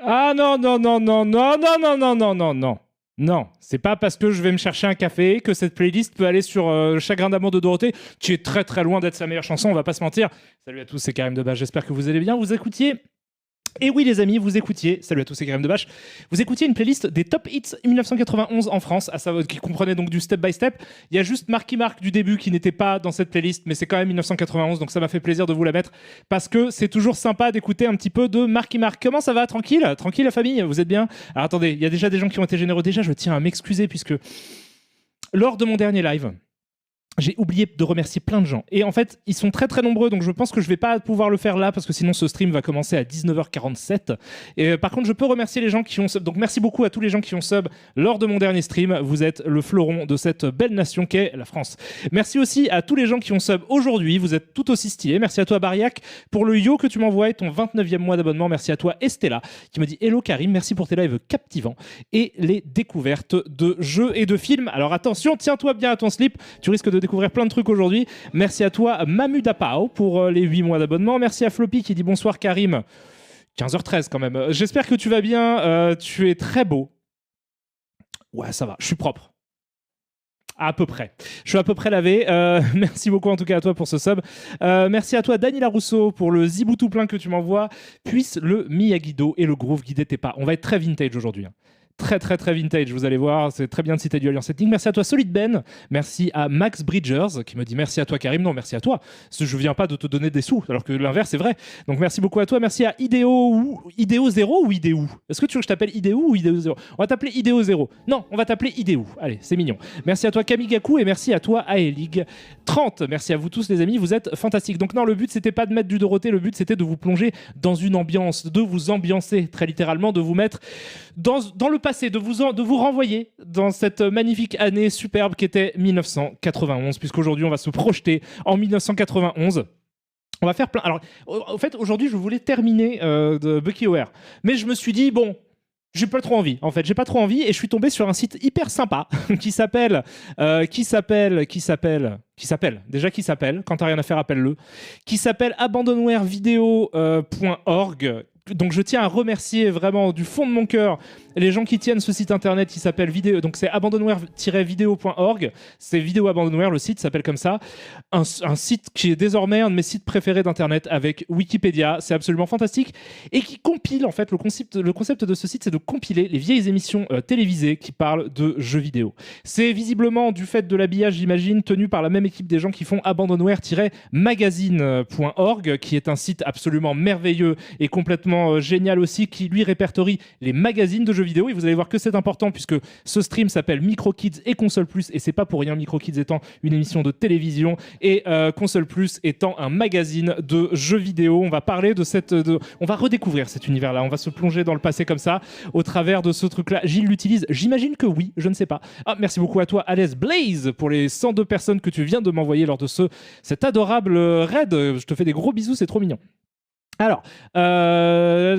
Ah non, non, non, non, non, non, non, non, non, non, non. Non, c'est pas parce que je vais me chercher un café que cette playlist peut aller sur Le Chagrin d'amour de Dorothée, qui est très très loin d'être sa meilleure chanson, on va pas se mentir. Salut à tous, c'est Karim Debache, j'espère que vous allez bien. Vous écoutiez et oui les amis, vous écoutiez, salut à tous, c'est Karim Debache, vous écoutiez une playlist des top hits 1991 en France, à savoir, qui comprenait donc du step by step. Il y a juste Marky Mark du début qui n'était pas dans cette playlist, mais c'est quand même 1991, donc ça m'a fait plaisir de vous la mettre, parce que c'est toujours sympa d'écouter un petit peu de Marky Mark. Comment ça va? Tranquille? Tranquille la famille? Vous êtes bien? Alors attendez, il y a déjà des gens qui ont été généreux. Déjà, je tiens à m'excuser, puisque lors de mon dernier live, j'ai oublié de remercier plein de gens. Et en fait, ils sont très très nombreux, donc je pense que je vais pas pouvoir le faire là, parce que sinon ce stream va commencer à 19h47. Et par contre, je peux remercier les gens qui ont sub. Donc merci beaucoup à tous les gens qui ont sub lors de mon dernier stream. Vous êtes le fleuron de cette belle nation qu'est la France. Merci aussi à tous les gens qui ont sub aujourd'hui. Vous êtes tout aussi stylés. Merci à toi Bariac pour le yo que tu m'envoies et ton 29e mois d'abonnement. Merci à toi Estella qui me dit Hello Karim, merci pour tes lives captivants et les découvertes de jeux et de films. Alors attention, tiens-toi bien à ton slip, tu risques de découvrir plein de trucs aujourd'hui. Merci à toi Mamudapao pour les 8 mois d'abonnement. Merci à Floppy qui dit bonsoir Karim. 15h13 quand même. J'espère que tu vas bien. Tu es très beau. Ouais, ça va. Je suis propre. À peu près. Je suis à peu près lavé. Merci beaucoup en tout cas à toi pour ce sub. Merci à toi Daniela Rousseau pour le zibou tout plein que tu m'envoies. Puisse le Miyagi-Do et le groove guider tes pas. On va être très vintage aujourd'hui. Très très très vintage, vous allez voir, c'est très bien de citer du Alliance Ethnique. Merci à toi Solid Ben, merci à Max Bridgers qui me dit merci à toi Karim, non merci à toi, parce que je viens pas de te donner des sous, alors que l'inverse est vrai. Donc merci beaucoup à toi, merci à Ideo 0 ou Ideo. Est-ce que tu veux que je t'appelle Ideo ou Ideo 0? On va t'appeler Ideo 0. Non, on va t'appeler Ideo. Allez, c'est mignon. Merci à toi Kamigaku et merci à toi Aelig 30. Merci à vous tous les amis, vous êtes fantastiques. Donc non, le but c'était pas de mettre du Dorothée, le but c'était de vous plonger dans une ambiance, de vous ambiancer très littéralement, de vous mettre dans le passé, de vous renvoyer dans cette magnifique année superbe qu'était 1991, puisqu'aujourd'hui on va se projeter en 1991. On va faire plein. Alors, en fait, aujourd'hui, je voulais terminer de Bucky O'Hare, mais je me suis dit bon. J'ai pas trop envie, en fait. J'ai pas trop envie et je suis tombé sur un site hyper sympa qui s'appelle. Déjà, qui s'appelle. Quand t'as rien à faire, appelle-le. Qui s'appelle abandonwarevideo.org. Donc je tiens à remercier vraiment du fond de mon cœur les gens qui tiennent ce site internet qui s'appelle vidéo. Donc c'est abandonware-vidéo.org. C'est Vidéo Abandonware, le site s'appelle comme ça. Un site qui est désormais un de mes sites préférés d'internet avec Wikipédia. C'est absolument fantastique et qui compile en fait le concept de ce site, c'est de compiler les vieilles émissions télévisées qui parlent de jeux vidéo. C'est visiblement du fait de l'habillage, j'imagine, tenu par la même équipe des gens qui font abandonware-magazine.org, qui est un site absolument merveilleux et complètement génial aussi, qui lui répertorie les magazines de jeux vidéo. Et vous allez voir que c'est important puisque ce stream s'appelle Micro Kids et Console Plus, et c'est pas pour rien, Micro Kids étant une émission de télévision et Console Plus étant un magazine de jeux vidéo. On va parler on va redécouvrir cet univers-là. On va se plonger dans le passé comme ça au travers de ce truc-là. Gilles l'utilise. J'imagine que oui, je ne sais pas. Ah, merci beaucoup à toi, Alès Blaze, pour les 102 personnes que tu viens de m'envoyer lors de cet adorable raid. Je te fais des gros bisous, c'est trop mignon. Alors, alors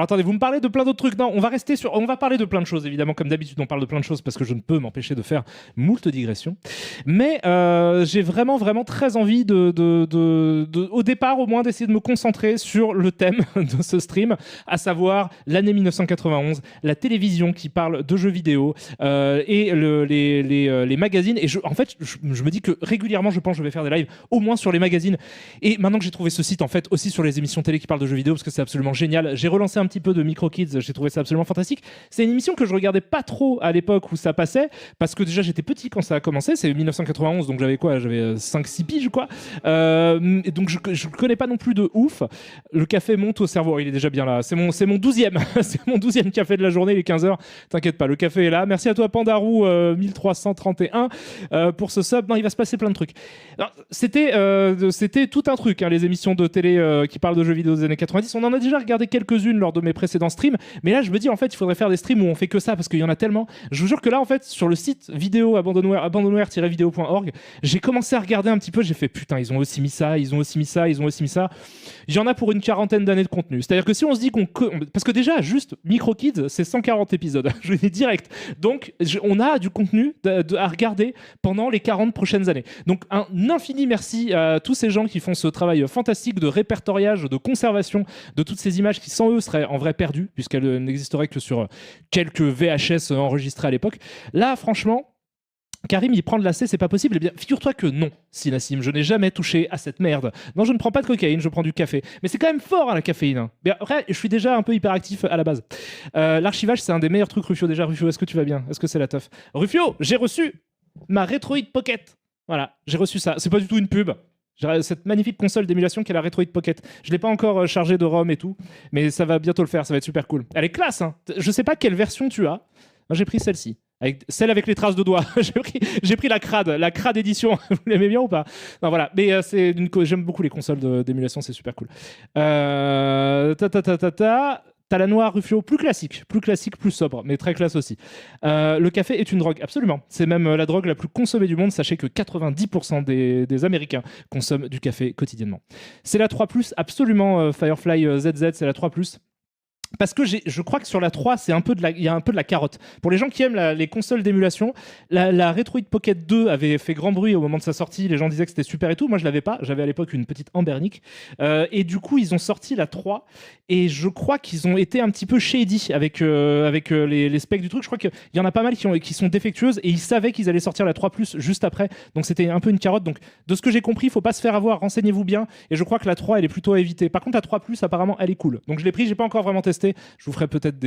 attendez, vous me parlez de plein d'autres trucs. Non, on va parler de plein de choses, évidemment, comme d'habitude, on parle de plein de choses parce que je ne peux m'empêcher de faire moult digressions. Mais j'ai vraiment, vraiment très envie au départ, au moins, d'essayer de me concentrer sur le thème de ce stream, à savoir l'année 1991, la télévision qui parle de jeux vidéo et les magazines. Et en fait, je me dis que régulièrement, je pense que je vais faire des lives au moins sur les magazines. Et maintenant que j'ai trouvé ce site, en fait, aussi sur les émissions télé qui parlent de jeux vidéo, parce que c'est absolument génial. J'ai relancé un petit peu de Micro Kids, j'ai trouvé ça absolument fantastique. C'est une émission que je regardais pas trop à l'époque où ça passait, parce que déjà j'étais petit quand ça a commencé, c'est 1991, donc j'avais 5-6 piges, quoi. Et donc je connais pas non plus de ouf. Le café monte au cerveau, il est déjà bien là. C'est mon 12e, c'est mon 12e café de la journée, il est 15h. T'inquiète pas, le café est là. Merci à toi Pandarou 1331 pour ce sub. Non, il va se passer plein de trucs. Alors, c'était tout un truc, hein, les émissions de télé qui parlent de jeux vidéo des années 90. On en a déjà regardé quelques-unes lors de mes précédents streams, mais là je me dis en fait il faudrait faire des streams où on fait que ça parce qu'il y en a tellement. Je vous jure que là en fait sur le site vidéo abandonware-vidéo.org, j'ai commencé à regarder un petit peu, j'ai fait putain, ils ont aussi mis ça. Il y en a pour une quarantaine d'années de contenu. C'est-à-dire que si on se dit parce que déjà juste Micro Kids c'est 140 épisodes, je le dis direct. Donc on a du contenu à regarder pendant les 40 prochaines années. Donc un infini merci à tous ces gens qui font ce travail fantastique de répertoriage, de conservation de toutes ces des images qui sans eux seraient en vrai perdues, puisqu'elles n'existeraient que sur quelques VHS enregistrés à l'époque. Là, franchement, Karim, il prend de l'AC, c'est pas possible. Eh bien, figure-toi que non, Sinassim, je n'ai jamais touché à cette merde. Non, je ne prends pas de cocaïne, je prends du café. Mais c'est quand même fort, hein, la caféine. Hein. Mais après, je suis déjà un peu hyperactif à la base. L'archivage, c'est un des meilleurs trucs, Rufio. Déjà, Rufio, est-ce que tu vas bien? Est-ce que c'est la teuf? Rufio, j'ai reçu ma Retroid Pocket. Voilà, j'ai reçu ça. C'est pas du tout une pub. J'ai cette magnifique console d'émulation qui est la Retroid Pocket. Je l'ai pas encore chargée de ROM et tout, mais ça va bientôt le faire, ça va être super cool. Elle est classe, hein. Je sais pas quelle version tu as. Moi, j'ai pris celle-ci. Celle avec les traces de doigts. j'ai pris la crade édition. Vous l'aimez bien ou pas? Non, voilà. Mais j'aime beaucoup les consoles d'émulation, c'est super cool. T'as la noire Rufio, plus classique, plus sobre, mais très classe aussi. Le café est une drogue, absolument. C'est même la drogue la plus consommée du monde. Sachez que 90% des Américains consomment du café quotidiennement. C'est la 3+, absolument, Firefly ZZ, c'est la 3+. Parce que je crois que sur la 3, il y a un peu de la carotte. Pour les gens qui aiment les consoles d'émulation, la Retroid Pocket 2 avait fait grand bruit au moment de sa sortie. Les gens disaient que c'était super et tout. Moi, je l'avais pas. J'avais à l'époque une petite Ambernic. Et du coup, ils ont sorti la 3. Et je crois qu'ils ont été un petit peu shady avec les specs du truc. Je crois qu'il y en a pas mal qui sont défectueuses. Et ils savaient qu'ils allaient sortir la 3+, juste après. Donc, c'était un peu une carotte. Donc, de ce que j'ai compris, il faut pas se faire avoir. Renseignez-vous bien. Et je crois que la 3, elle est plutôt à éviter. Par contre, la 3+, apparemment, elle est cool. Donc, je l'ai pris. J'ai pas encore vraiment testé. Je vous ferai peut-être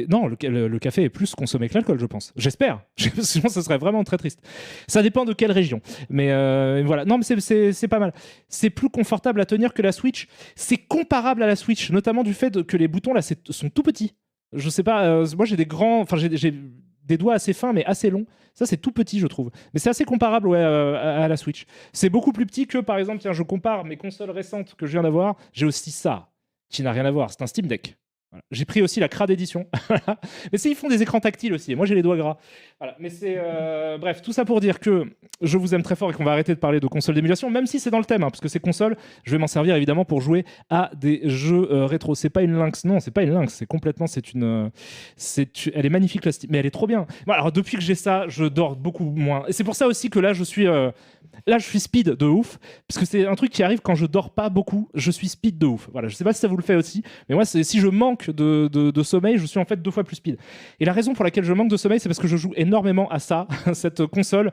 Non, le café est plus consommé que l'alcool, je pense. J'espère. Sinon, ce serait vraiment très triste. Ça dépend de quelle région. Mais voilà. Non, mais c'est pas mal. C'est plus confortable à tenir que la Switch. C'est comparable à la Switch, notamment du fait que les boutons là sont tout petits. Je sais pas. Moi, j'ai des grands. Enfin, j'ai des doigts assez fins, mais assez longs. Ça, c'est tout petit, je trouve. Mais c'est assez comparable ouais, à la Switch. C'est beaucoup plus petit que, par exemple, tiens, je compare mes consoles récentes que je viens d'avoir. J'ai aussi ça, qui n'a rien à voir. C'est un Steam Deck. Voilà. J'ai pris aussi la crade édition. Mais ils font des écrans tactiles aussi. Et moi, j'ai les doigts gras. Voilà. Mais bref, tout ça pour dire que je vous aime très fort et qu'on va arrêter de parler de consoles d'émulation, même si c'est dans le thème, hein, parce que ces consoles, je vais m'en servir évidemment pour jouer à des jeux rétro. C'est pas une Lynx. Non, c'est pas une Lynx. C'est complètement. Elle est magnifique, la Steam, mais elle est trop bien. Bon, alors, depuis que j'ai ça, je dors beaucoup moins. Et c'est pour ça aussi que là, je suis speed de ouf, parce que c'est un truc qui arrive quand je dors pas beaucoup, je suis speed de ouf. Voilà, je sais pas si ça vous le fait aussi, mais moi, si je manque de sommeil, je suis en fait 2 fois plus speed. Et la raison pour laquelle je manque de sommeil, c'est parce que je joue énormément à ça, cette console,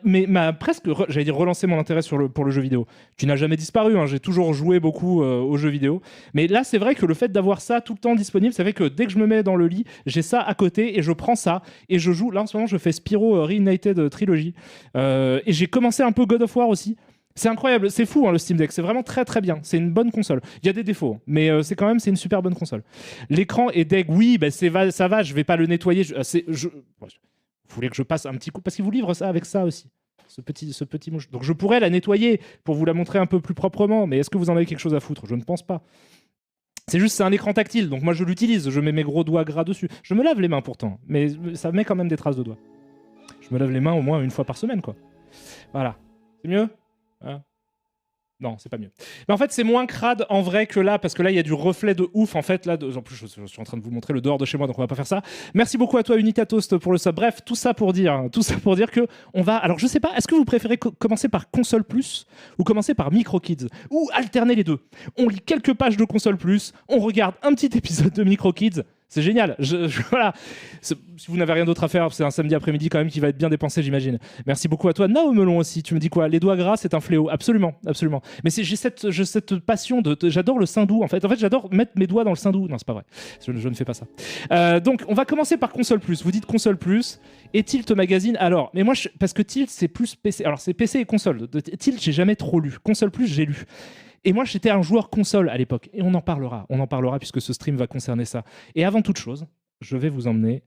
mais m'a presque, j'allais dire, relancé mon intérêt pour le jeu vidéo, qui n'a jamais disparu, hein. J'ai toujours joué beaucoup aux jeux vidéo, mais là, c'est vrai que le fait d'avoir ça tout le temps disponible, ça fait que dès que je me mets dans le lit, j'ai ça à côté, et je prends ça, et je joue. Là, en ce moment, je fais Spyro Reignited Trilogy, et j'ai commencé un peu God of War aussi. C'est incroyable, c'est fou, hein, le Steam Deck, c'est vraiment très très bien, c'est une bonne console. Il y a des défauts, mais c'est une super bonne console. L'écran est deg, oui, bah, ça va, je vais pas le nettoyer. Vous voulez que je passe un petit coup, parce qu'il vous livre ça avec ça aussi, ce petit mouche. Donc je pourrais la nettoyer pour vous la montrer un peu plus proprement, mais est-ce que vous en avez quelque chose à foutre? Je ne pense pas. C'est un écran tactile, donc moi je l'utilise, je mets mes gros doigts gras dessus. Je me lave les mains pourtant, mais ça met quand même des traces de doigts. Je me lave les mains au moins 1 fois par semaine, quoi. Voilà. C'est mieux? Hein? Non, c'est pas mieux. Mais en fait, c'est moins crade en vrai que là, parce que là, il y a du reflet de ouf. En fait, là, en plus, je suis en train de vous montrer le dehors de chez moi, donc on va pas faire ça. Merci beaucoup à toi, Unita Toast, pour le sub. Bref, tout ça pour dire que on va. Alors, je sais pas, est-ce que vous préférez commencer par Console Plus ou commencer par Micro Kids ou alterner les deux? On lit quelques pages de Console Plus, on regarde un petit épisode de Micro Kids. C'est génial. Voilà. Si vous n'avez rien d'autre à faire, c'est un samedi après-midi quand même qui va être bien dépensé, j'imagine. Merci beaucoup à toi. Nao Melon aussi. Tu me dis quoi? Les doigts gras, c'est un fléau. Absolument, absolument. Mais j'ai cette passion j'adore le sein doux. En fait, j'adore mettre mes doigts dans le sein doux. Non, c'est pas vrai. Je ne fais pas ça. Donc, on va commencer par Console Plus. Vous dites Console Plus et Tilt Magazine. Alors, mais moi, parce que Tilt, c'est plus PC. Alors, c'est PC et console. Tilt, j'ai jamais trop lu. Console Plus, j'ai lu. Et moi, j'étais un joueur console à l'époque. Et on en parlera puisque ce stream va concerner ça. Et avant toute chose, je vais vous emmener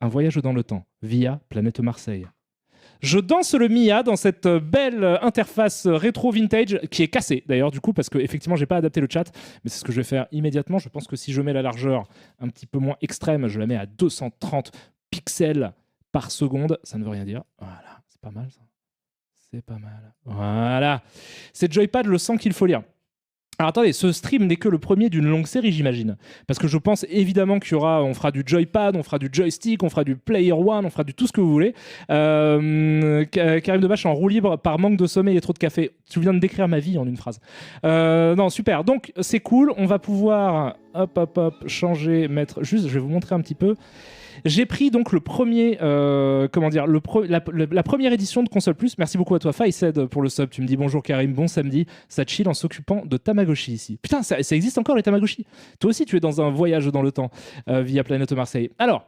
un voyage dans le temps via Planète Marseille. Je danse le Mia dans cette belle interface rétro vintage qui est cassée d'ailleurs du coup parce que effectivement j'ai pas adapté le chat, mais c'est ce que je vais faire immédiatement. Je pense que si je mets la largeur un petit peu moins extrême, je la mets à 230 pixels par seconde, ça ne veut rien dire. Voilà, c'est pas mal ça. C'est pas mal. Voilà. C'est Joypad le sang qu'il faut lire. Alors attendez, ce stream n'est que le premier d'une longue série, j'imagine. Parce que je pense évidemment on fera du joypad, on fera du joystick, on fera du player one, on fera du tout ce que vous voulez. Karim Debache en roue libre par manque de sommeil et trop de café. Tu viens de décrire ma vie en une phrase. Non, super. Donc c'est cool, on va pouvoir changer, mettre... Juste, je vais vous montrer un petit peu. J'ai pris donc le premier, la première édition de Console Plus. Merci beaucoup à toi, Faised, pour le sub. Tu me dis bonjour Karim, bon samedi. Ça chill en s'occupant de Tamagotchi ici. Putain, ça existe encore les Tamagotchi. Toi aussi, tu es dans un voyage dans le temps via Planète Marseille. Alors,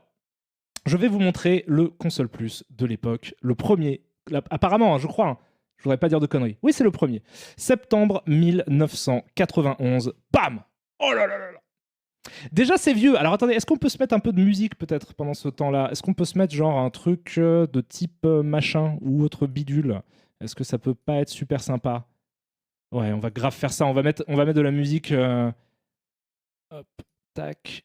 je vais vous montrer le Console Plus de l'époque. Le premier, apparemment, je crois. Je voudrais pas dire de conneries. Oui, c'est le premier. Septembre 1991. Bam! Oh là là là là! Déjà, c'est vieux. Alors attendez, est-ce qu'on peut se mettre un peu de musique peut-être pendant ce temps-là? Est-ce qu'on peut se mettre genre un truc de type machin ou autre bidule? Est-ce que ça peut pas être super sympa? Ouais, on va grave faire ça. On va mettre de la musique. Hop, tac,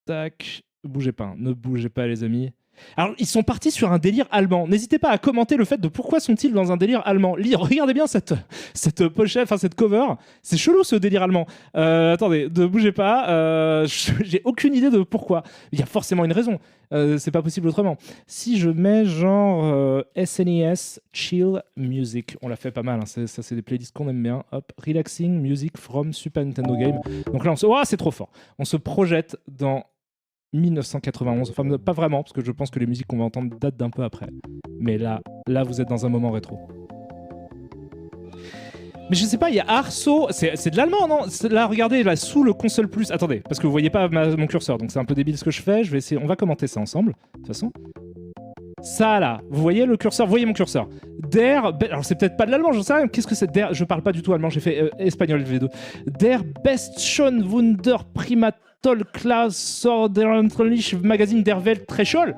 tac. Bougez pas, hein. Ne bougez pas les amis. Alors, ils sont partis sur un délire allemand. N'hésitez pas à commenter le fait de pourquoi sont-ils dans un délire allemand. Regardez bien cette pochette, enfin cette cover. C'est chelou ce délire allemand. Attendez, ne bougez pas. J'ai aucune idée de pourquoi. Il y a forcément une raison. C'est pas possible autrement. Si je mets genre SNES Chill Music, on l'a fait pas mal. Hein. Ça, c'est des playlists qu'on aime bien. Hop, Relaxing Music from Super Nintendo Game. Donc là, c'est trop fort. On se projette dans 1991, enfin pas vraiment, parce que je pense que les musiques qu'on va entendre datent d'un peu après. Mais là, vous êtes dans un moment rétro. Mais je sais pas, il y a Arso, c'est de l'allemand, non? Là, regardez, là, sous le console plus... Attendez, parce que vous voyez pas mon curseur, donc c'est un peu débile ce que je fais. Je vais essayer, on va commenter ça ensemble, de toute façon. Ça, là, vous voyez le curseur? Vous voyez mon curseur? Alors c'est peut-être pas de l'allemand, j'en sais rien. Qu'est-ce que c'est Der? Je parle pas du tout allemand, j'ai fait espagnol V2. Der best schon Wunder Prima Toll Klaus Sorderlich Magazine der Welt Treschol.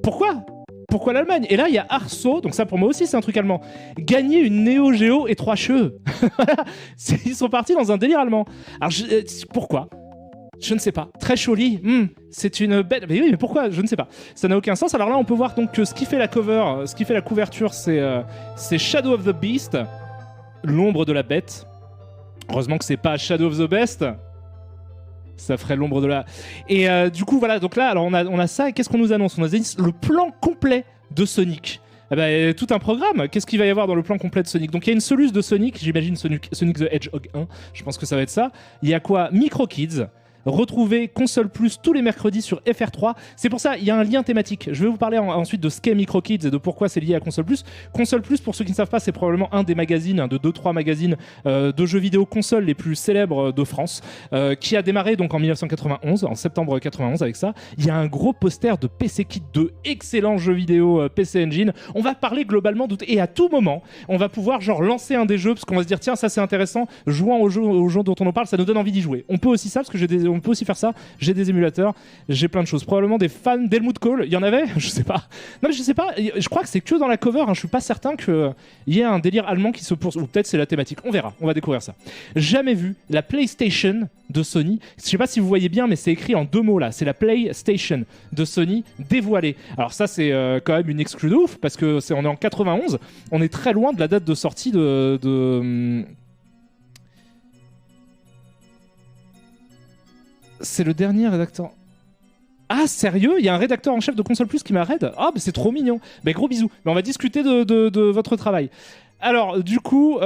Pourquoi l'Allemagne? Et là, il y a Arso, donc ça pour moi aussi c'est un truc allemand. Gagner une Neo Geo et 3 cheveux. Ils sont partis dans un délire allemand. Alors pourquoi? Je ne sais pas. Très joli. C'est une belle... Mais oui, mais pourquoi? Je ne sais pas. Ça n'a aucun sens. Alors là, on peut voir donc que ce qui fait la cover, ce qui fait la couverture, c'est Shadow of the Beast, l'ombre de la bête. Heureusement que c'est pas Shadow of the Best. Ça ferait l'ombre de la... Et du coup, voilà. Donc là, alors on a ça. Et qu'est-ce qu'on nous annonce? On nous annonce le plan complet de Sonic. Eh ben, tout un programme. Qu'est-ce qu'il va y avoir dans le plan complet de Sonic? Donc il y a une soluce de Sonic. J'imagine Sonic the Hedgehog 1. Je pense que ça va être ça. Il y a quoi? Micro Kids. Retrouvez Console Plus tous les mercredis sur FR3. C'est pour ça, il y a un lien thématique. Je vais vous parler ensuite de ce qu'est Micro Kids et de pourquoi c'est lié à Console Plus. Console Plus, pour ceux qui ne savent pas, c'est probablement un des magazines, de 2-3 magazines de jeux vidéo console les plus célèbres de France, qui a démarré donc en 1991, en septembre 91 avec ça. Il y a un gros poster de PC Kit 2, excellent jeu vidéo PC Engine. On va parler globalement et à tout moment, on va pouvoir genre lancer un des jeux parce qu'on va se dire tiens, ça c'est intéressant, jouant aux jeux dont on en parle, ça nous donne envie d'y jouer. On peut aussi ça parce que on peut aussi faire ça. J'ai des émulateurs, j'ai plein de choses. Probablement des fans d'Helmut Kohl. Il y en avait? Je sais pas. Non, mais je sais pas. Je crois que c'est que dans la cover. Hein. Je suis pas certain qu'il y ait un délire allemand qui se poursuit. Ou peut-être c'est la thématique. On verra. On va découvrir ça. Jamais vu la PlayStation de Sony. Je sais pas si vous voyez bien, mais c'est écrit en 2 mots là. C'est la PlayStation de Sony dévoilée. Alors ça, c'est quand même une exclue de ouf parce que on est en 91. On est très loin de la date de sortie de C'est le dernier rédacteur. Ah, sérieux? Il y a un rédacteur en chef de Console Plus qui m'a raid? Ah, mais c'est trop mignon. Mais gros bisous. Mais on va discuter de votre travail. Alors, du coup, du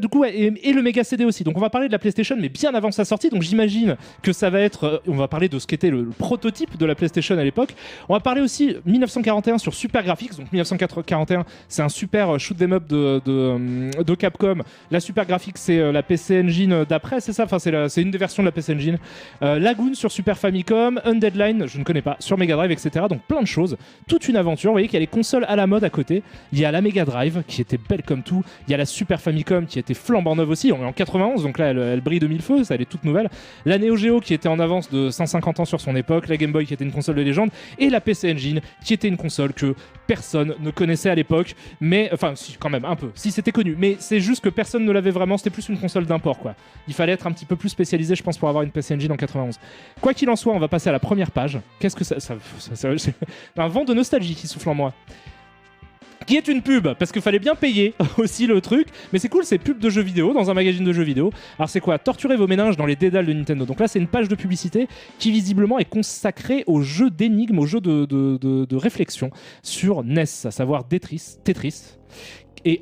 coup, et le méga CD aussi. Donc, on va parler de la PlayStation, mais bien avant sa sortie. Donc, j'imagine que ça va être. On va parler de ce qu'était le prototype de la PlayStation à l'époque. On va parler aussi 1941 sur Super Graphics. Donc, 1941, c'est un super shoot 'em up de Capcom. La Super Graphics, c'est la PC Engine d'après, c'est ça? Enfin, c'est une des versions de la PC Engine. Lagoon sur Super Famicom, Undeadline, je ne connais pas, sur Mega Drive, etc. Donc, plein de choses. Toute une aventure. Vous voyez qu'il y a les consoles à la mode à côté. Il y a la Mega Drive qui était belle comme tout. Il y a la Super Famicom qui était flambant neuve aussi. On est en 91, donc là elle brille de mille feux, ça elle est toute nouvelle. La Neo Geo qui était en avance de 150 ans sur son époque. La Game Boy qui était une console de légende. Et la PC Engine qui était une console que personne ne connaissait à l'époque. Mais, enfin, si, quand même, un peu. Si, c'était connu. Mais c'est juste que personne ne l'avait vraiment. C'était plus une console d'import, quoi. Il fallait être un petit peu plus spécialisé, je pense, pour avoir une PC Engine en 91. Quoi qu'il en soit, on va passer à la première page. Qu'est-ce que c'est un vent de nostalgie qui souffle en moi. qui est une pub, parce qu'il fallait bien payer aussi le truc, mais c'est cool, c'est pub de jeux vidéo dans un magazine de jeux vidéo. Alors c'est quoi? Torturer vos méninges dans les dédales de Nintendo. Donc là c'est une page de publicité qui visiblement est consacrée aux jeux d'énigmes, aux jeux de réflexion sur NES, à savoir Tetris. Et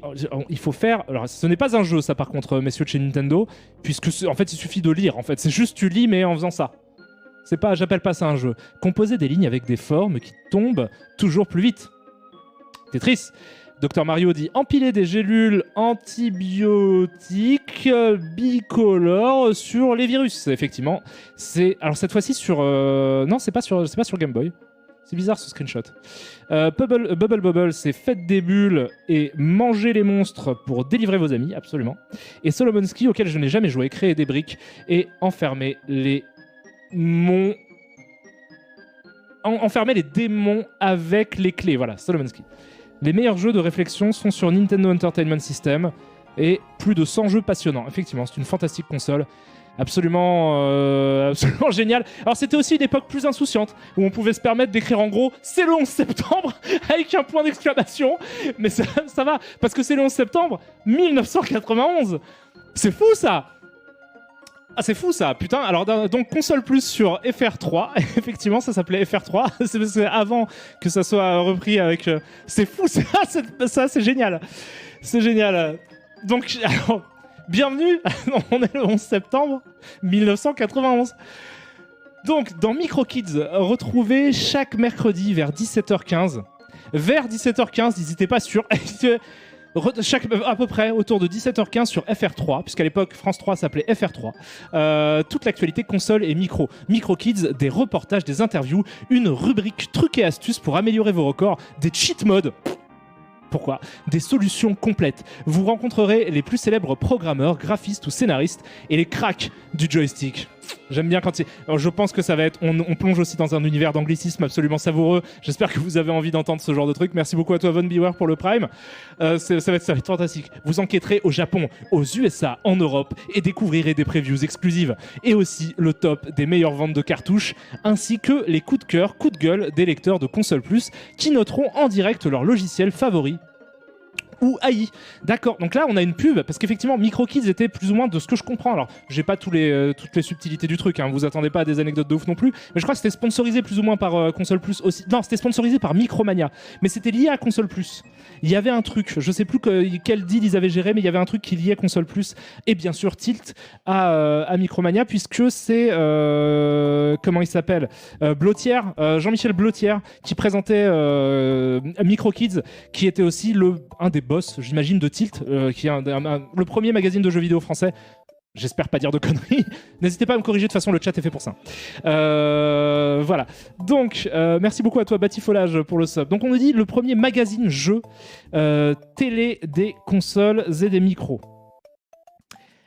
il faut faire... Alors ce n'est pas un jeu ça par contre, messieurs de chez Nintendo, puisque en fait il suffit de lire, en fait c'est juste tu lis mais en faisant ça. C'est pas, j'appelle pas ça un jeu. Composer des lignes avec des formes qui tombent toujours plus vite. Tetris. Dr Mario dit empiler des gélules antibiotiques bicolores sur les virus. Effectivement, c'est alors cette fois-ci sur non, c'est pas sur Game Boy. C'est bizarre ce screenshot. Bubble, c'est faites des bulles et mangez les monstres pour délivrer vos amis, absolument. Et Solomonski, auquel je n'ai jamais joué, créer des briques et enfermer les démons avec les clés. Voilà, Solomonski. Les meilleurs jeux de réflexion sont sur Nintendo Entertainment System et plus de 100 jeux passionnants. Effectivement, c'est une fantastique console. Absolument génial. Alors c'était aussi une époque plus insouciante où on pouvait se permettre d'écrire en gros c'est le 11 septembre avec un point d'exclamation, mais ça va parce que c'est le 11 septembre 1991. C'est fou ça. Ah c'est fou ça, putain. Alors donc console plus sur FR3, effectivement ça s'appelait FR3, c'est parce que avant que ça soit repris avec... C'est fou ça, c'est génial. C'est génial. Donc alors, bienvenue, on est le 11 septembre 1991. Donc dans Micro Kids, retrouvez chaque mercredi vers 17h15. Vers 17h15, n'hésitez pas sur... à peu près autour de 17h15 sur FR3, puisqu'à l'époque France 3 s'appelait FR3, toute l'actualité console et micro. Micro Kids, des reportages, des interviews, une rubrique trucs et astuces pour améliorer vos records, des cheat modes. Pourquoi? Des solutions complètes. Vous rencontrerez les plus célèbres programmeurs, graphistes ou scénaristes et les cracks du joystick. J'aime bien quand c'est... Alors, je pense que ça va être... On plonge aussi dans un univers d'anglicisme absolument savoureux. J'espère que vous avez envie d'entendre ce genre de truc. Merci beaucoup à toi, Von Beware, pour le Prime. Ça va être fantastique. Vous enquêterez au Japon, aux USA, en Europe et découvrirez des previews exclusives. Et aussi le top des meilleures ventes de cartouches, ainsi que les coups de cœur, coups de gueule des lecteurs de Console Plus qui noteront en direct leur logiciel favori ou AI. D'accord, donc là on a une pub parce qu'effectivement Micro Kids était plus ou moins de ce que je comprends. Alors j'ai pas toutes les subtilités du truc, hein. Vous attendez pas à des anecdotes de ouf non plus, mais je crois que c'était sponsorisé plus ou moins par Console Plus aussi. Non, c'était sponsorisé par Micromania, mais c'était lié à Console Plus. Il y avait un truc, je sais plus quel deal ils avaient géré, mais il y avait un truc qui liait Console Plus et bien sûr Tilt à Micromania, puisque c'est comment il s'appelle, Blotière, Jean-Michel Blotière qui présentait Micro Kids, qui était aussi un des boss, j'imagine, de Tilt, qui est le premier magazine de jeux vidéo français. J'espère pas dire de conneries. N'hésitez pas à me corriger, de toute façon le chat est fait pour ça. Voilà. Donc, merci beaucoup à toi Batifolage pour le sub. Donc on nous dit le premier magazine jeu télé des consoles et des micros.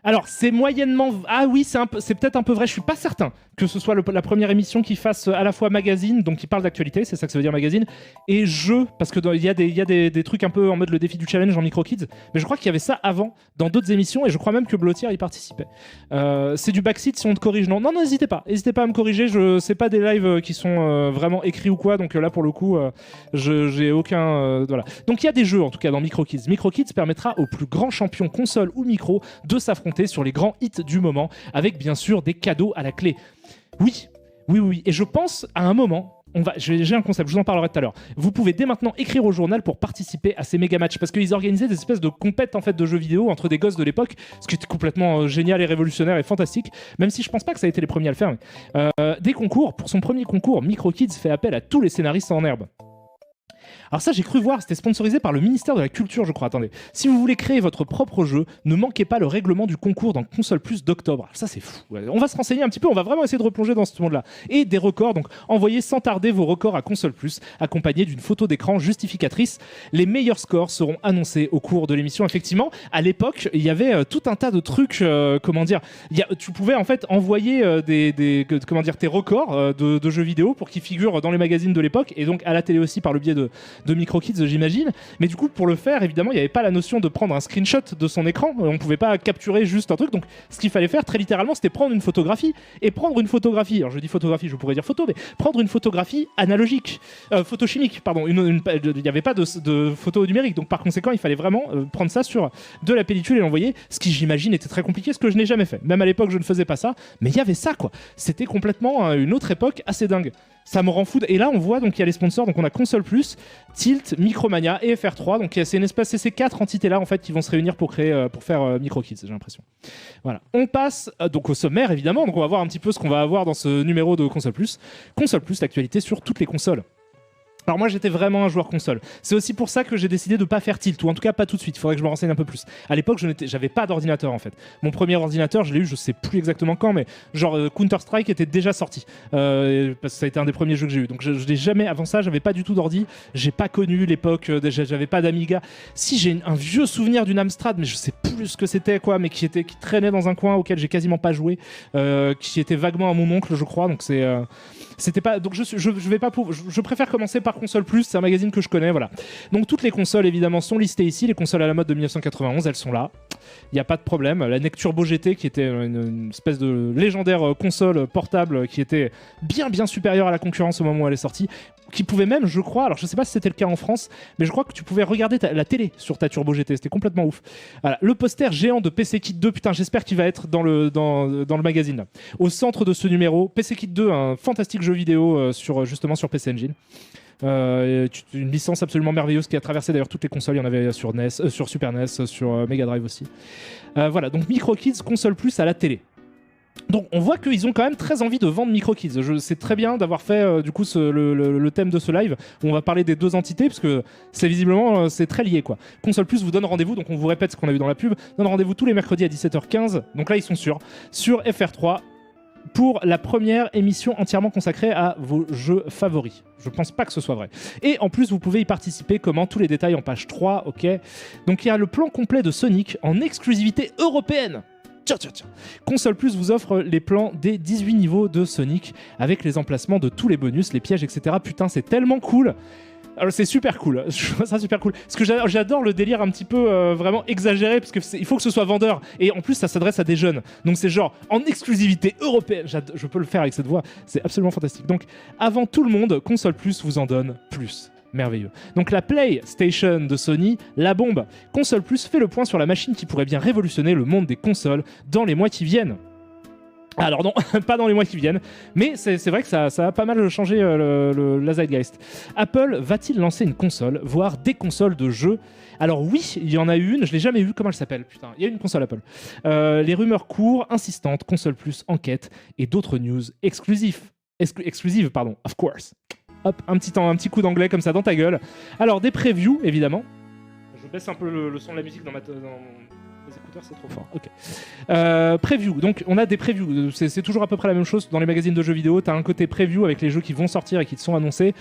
Alors, c'est moyennement... Ah oui, c'est peut-être un peu vrai. Je suis pas certain que ce soit la première émission qui fasse à la fois magazine, donc qui parle d'actualité, c'est ça que ça veut dire magazine, et jeu, parce qu'il y a des trucs un peu en mode le défi du challenge en Micro Kids, mais je crois qu'il y avait ça avant, dans d'autres émissions, et je crois même que Blotière y participait. C'est du backseat si on te corrige. Non, n'hésitez pas à me corriger. C'est pas des lives qui sont vraiment écrits ou quoi, donc là, pour le coup, j'ai aucun... voilà. Donc il y a des jeux, en tout cas, dans Micro Kids. Micro Kids permettra aux plus grands champions console ou micro de s'affronter sur les grands hits du moment, avec bien sûr des cadeaux à la clé. Oui. Et je pense à un moment, j'ai un concept, je vous en parlerai tout à l'heure. Vous pouvez dès maintenant écrire au journal pour participer à ces méga matchs, parce qu'ils organisaient des espèces de compètes en fait de jeux vidéo entre des gosses de l'époque, ce qui était complètement génial et révolutionnaire et fantastique, même si je pense pas que ça a été les premiers à le faire. Des concours. Pour son premier concours, Micro Kids fait appel à tous les scénaristes en herbe. Alors ça, j'ai cru voir, c'était sponsorisé par le ministère de la Culture, je crois. Attendez. Si vous voulez créer votre propre jeu, ne manquez pas le règlement du concours dans Console Plus d'octobre. Alors ça, c'est fou. Ouais. On va se renseigner un petit peu, on va vraiment essayer de replonger dans ce monde-là. Et des records, donc envoyez sans tarder vos records à Console Plus, accompagnés d'une photo d'écran justificatrice. Les meilleurs scores seront annoncés au cours de l'émission. Effectivement, à l'époque, il y avait tout un tas de trucs, tu pouvais en fait envoyer tes records de jeux vidéo pour qu'ils figurent dans les magazines de l'époque, et donc à la télé aussi par le biais de de MicroKids, j'imagine. Mais du coup, pour le faire, évidemment, il n'y avait pas la notion de prendre un screenshot de son écran. On ne pouvait pas capturer juste un truc. Donc, ce qu'il fallait faire, très littéralement, c'était prendre une photographie. Et prendre une photographie, alors je dis photographie, je pourrais dire photo, mais prendre une photographie analogique, photochimique, pardon. Il n'y avait pas de photo numérique. Donc, par conséquent, il fallait vraiment prendre ça sur de la pellicule et l'envoyer. Ce qui, j'imagine, était très compliqué, ce que je n'ai jamais fait. Même à l'époque, je ne faisais pas ça. Mais il y avait ça, quoi. C'était complètement une autre époque assez dingue. Ça me rend fou. Et là, on voit donc il y a les sponsors. Donc on a Console Plus, Tilt, Micromania et FR3. Donc c'est une espèce, c'est ces 4 entités-là en fait qui vont se réunir pour créer, pour faire MicroKids. J'ai l'impression. Voilà. On passe donc au sommaire évidemment. Donc on va voir un petit peu ce qu'on va avoir dans ce numéro de Console Plus. Console Plus, l'actualité sur toutes les consoles. Alors moi j'étais vraiment un joueur console. C'est aussi pour ça que j'ai décidé de pas faire Tilt, ou en tout cas pas tout de suite. Il faudrait que je me renseigne un peu plus. À l'époque j'avais pas d'ordinateur en fait. Mon premier ordinateur je l'ai eu, je sais plus exactement quand, mais genre Counter-Strike était déjà sorti. Parce que ça a été un des premiers jeux que j'ai eu. Donc je l'ai jamais, avant ça j'avais pas du tout d'ordi. J'ai pas connu l'époque, j'avais pas d'Amiga. Si j'ai un vieux souvenir d'une Amstrad, mais je sais plus ce que c'était quoi, mais qui traînait dans un coin auquel j'ai quasiment pas joué, qui était vaguement à mon oncle je crois. Donc c'était pas, donc je préfère commencer par Console Plus, c'est un magazine que je connais, voilà. Donc toutes les consoles évidemment sont listées ici, les consoles à la mode de 1991, elles sont là. Il n'y a pas de problème. La NEC Turbo GT qui était une espèce de légendaire console portable qui était bien supérieure à la concurrence au moment où elle est sortie, qui pouvait même, je crois, alors je sais pas si c'était le cas en France, mais je crois que tu pouvais regarder la télé sur ta Turbo GT, c'était complètement ouf. Voilà. Le poster géant de PC Kit 2, putain, j'espère qu'il va être dans le magazine là. Au centre de ce numéro, PC Kit 2, un fantastique jeu vidéo justement sur PC Engine. Une licence absolument merveilleuse qui a traversé d'ailleurs toutes les consoles. Il y en avait sur NES, sur Super NES, sur Mega Drive aussi. Voilà, donc MicroKids, console plus à la télé. Donc on voit qu'ils ont quand même très envie de vendre MicroKids. C'est très bien d'avoir fait du coup le thème de ce live où on va parler des deux entités parce que c'est visiblement c'est très lié quoi. Console Plus vous donne rendez-vous, donc on vous répète ce qu'on a vu dans la pub, donne rendez-vous tous les mercredis à 17h15. Donc là ils sont sur FR3 pour la première émission entièrement consacrée à vos jeux favoris. Je pense pas que ce soit vrai. Et en plus, vous pouvez y participer. Comment? Tous les détails en page 3, ok. Donc il y a le plan complet de Sonic en exclusivité européenne. Tiens. Console Plus vous offre les plans des 18 niveaux de Sonic avec les emplacements de tous les bonus, les pièges, etc. Putain, c'est tellement cool. Alors c'est super cool, je trouve ça super cool. Parce que j'adore le délire un petit peu vraiment exagéré, parce qu'il faut que ce soit vendeur. Et en plus, ça s'adresse à des jeunes. Donc c'est genre en exclusivité européenne. Je peux le faire avec cette voix, c'est absolument fantastique. Donc avant tout le monde, Console Plus vous en donne plus. Merveilleux. Donc la PlayStation de Sony, la bombe. Console Plus fait le point sur la machine qui pourrait bien révolutionner le monde des consoles dans les mois qui viennent. Alors non, pas dans les mois qui viennent, mais c'est vrai que ça a pas mal changé la Zeitgeist. Apple va-t-il lancer une console, voire des consoles de jeux? Alors oui, il y en a eu une, je l'ai jamais eu, comment elle s'appelle? Putain, il y a une console Apple. Les rumeurs courent, insistantes, Console Plus, enquête et d'autres news exclusives, pardon, of course. Hop, un petit coup d'anglais comme ça dans ta gueule. Alors des previews, évidemment. Je baisse un peu le son de la musique dans les écouteurs, c'est trop fort. Ok. Preview. Donc, on a des previews. C'est toujours à peu près la même chose dans les magazines de jeux vidéo. Tu as un côté preview avec les jeux qui vont sortir et qui te sont annoncés.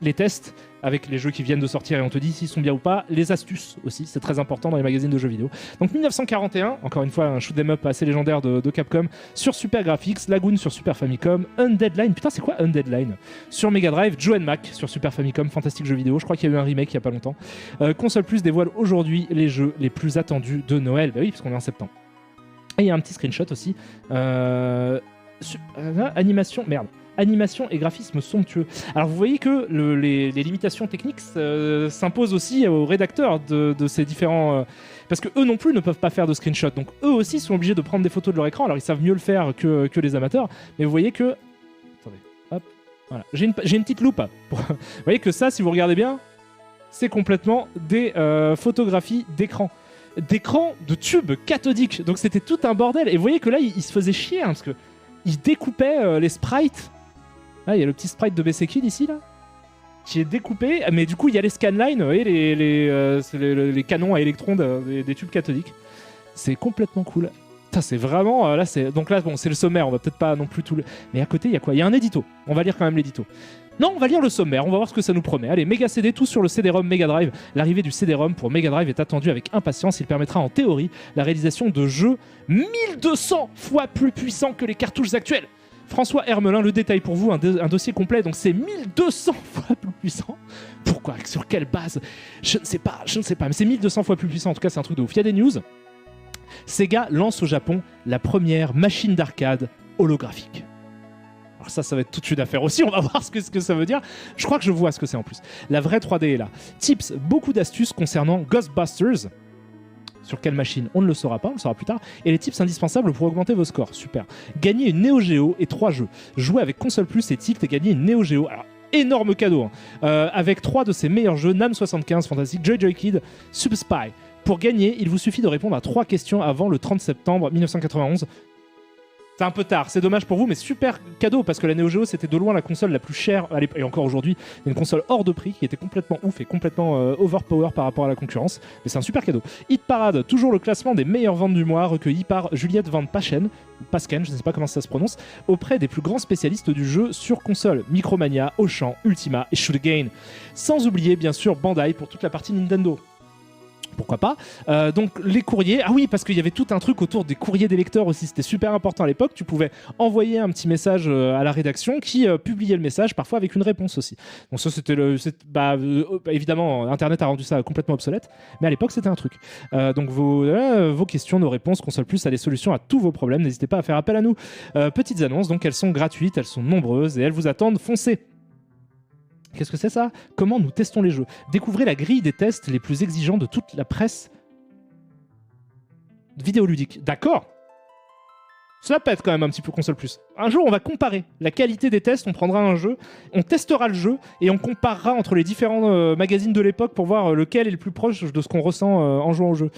Les tests avec les jeux qui viennent de sortir et on te dit s'ils sont bien ou pas. Les astuces aussi, c'est très important dans les magazines de jeux vidéo. Donc 1941, encore une fois un shoot 'em up assez légendaire de Capcom sur Super Graphics, Lagoon sur Super Famicom, Undeadline, putain c'est quoi Undeadline? Sur Mega Drive, Joe Mac sur Super Famicom, fantastique jeu vidéo, je crois qu'il y a eu un remake il y a pas longtemps. Console Plus dévoile aujourd'hui les jeux les plus attendus de Noël, bah oui parce qu'on est en septembre. Et il y a un petit screenshot aussi. Animation et graphisme somptueux. Alors vous voyez que les limitations techniques s'imposent aussi aux rédacteurs de ces différents... parce que eux non plus ne peuvent pas faire de screenshot. Donc eux aussi sont obligés de prendre des photos de leur écran. Alors ils savent mieux le faire que les amateurs. Mais vous voyez que... Attendez, hop, voilà. J'ai une petite loupe. Vous voyez que ça, si vous regardez bien, c'est complètement des photographies d'écran. D'écran de tubes cathodiques. Donc c'était tout un bordel. Et vous voyez que là, il se faisait chier. Parce que il découpait les sprites. Là, il y a le petit sprite de BC Kid ici, là, qui est découpé, mais du coup, il y a les scanlines, vous voyez, les canons à électrons des tubes cathodiques. C'est complètement cool. Putain, c'est vraiment... donc là, bon, c'est le sommaire, on va peut-être pas non plus tout le... Mais à côté, il y a quoi? Il y a un édito. On va lire quand même l'édito. Non, on va lire le sommaire, on va voir ce que ça nous promet. Allez, Mega CD, tout sur le CD-ROM Mega Drive. L'arrivée du CD-ROM pour Mega Drive est attendue avec impatience. Il permettra en théorie la réalisation de jeux 1200 fois plus puissants que les cartouches actuelles. François Hermelin, le détail pour vous, un dossier complet, donc c'est 1200 fois plus puissant. Pourquoi? Sur quelle base? Je ne sais pas, mais c'est 1200 fois plus puissant, en tout cas c'est un truc de ouf. Il y a des news. Sega lance au Japon la première machine d'arcade holographique. Alors ça va être toute une affaire aussi, on va voir ce que ça veut dire. Je crois que je vois ce que c'est en plus. La vraie 3D est là. Tips, beaucoup d'astuces concernant Ghostbusters. Sur quelle machine? On ne le saura pas, on le saura plus tard. Et les tips indispensables pour augmenter vos scores. Super. Gagner une Neo Geo et 3 jeux. Jouer avec Console Plus et Tilt et gagner une Neo Geo. Alors, énorme cadeau. Avec 3 de ses meilleurs jeux, NAM 75, Fantastic, Joy Kid, Super Spy. Pour gagner, il vous suffit de répondre à 3 questions avant le 30 septembre 1991. C'est un peu tard, c'est dommage pour vous, mais super cadeau parce que la Neo Geo c'était de loin la console la plus chère à l'époque, et encore aujourd'hui, une console hors de prix qui était complètement ouf et complètement overpower par rapport à la concurrence. Mais c'est un super cadeau. Hit Parade, toujours le classement des meilleures ventes du mois, recueilli par Juliette Van Paschen, Pasken, je ne sais pas comment ça se prononce, auprès des plus grands spécialistes du jeu sur console, Micromania, Auchan, Ultima et Shoot Again. Sans oublier bien sûr Bandai pour toute la partie Nintendo. Pourquoi pas. Donc les courriers, ah oui, parce qu'il y avait tout un truc autour des courriers des lecteurs aussi, c'était super important à l'époque. Tu pouvais envoyer un petit message à la rédaction qui publiait le message, parfois avec une réponse aussi. Donc ça c'était évidemment Internet a rendu ça complètement obsolète, mais à l'époque c'était un truc. Donc vos questions, nos réponses, Console Plus a des solutions à tous vos problèmes, n'hésitez pas à faire appel à nous. Petites annonces, donc elles sont gratuites, elles sont nombreuses et elles vous attendent, foncez. Qu'est-ce que c'est ça? Comment nous testons les jeux? Découvrez la grille des tests les plus exigeants de toute la presse vidéoludique. D'accord. Cela pète quand même un petit peu Console Plus. Un jour, on va comparer la qualité des tests, on prendra un jeu, on testera le jeu et on comparera entre les différents magazines de l'époque pour voir lequel est le plus proche de ce qu'on ressent en jouant au jeu.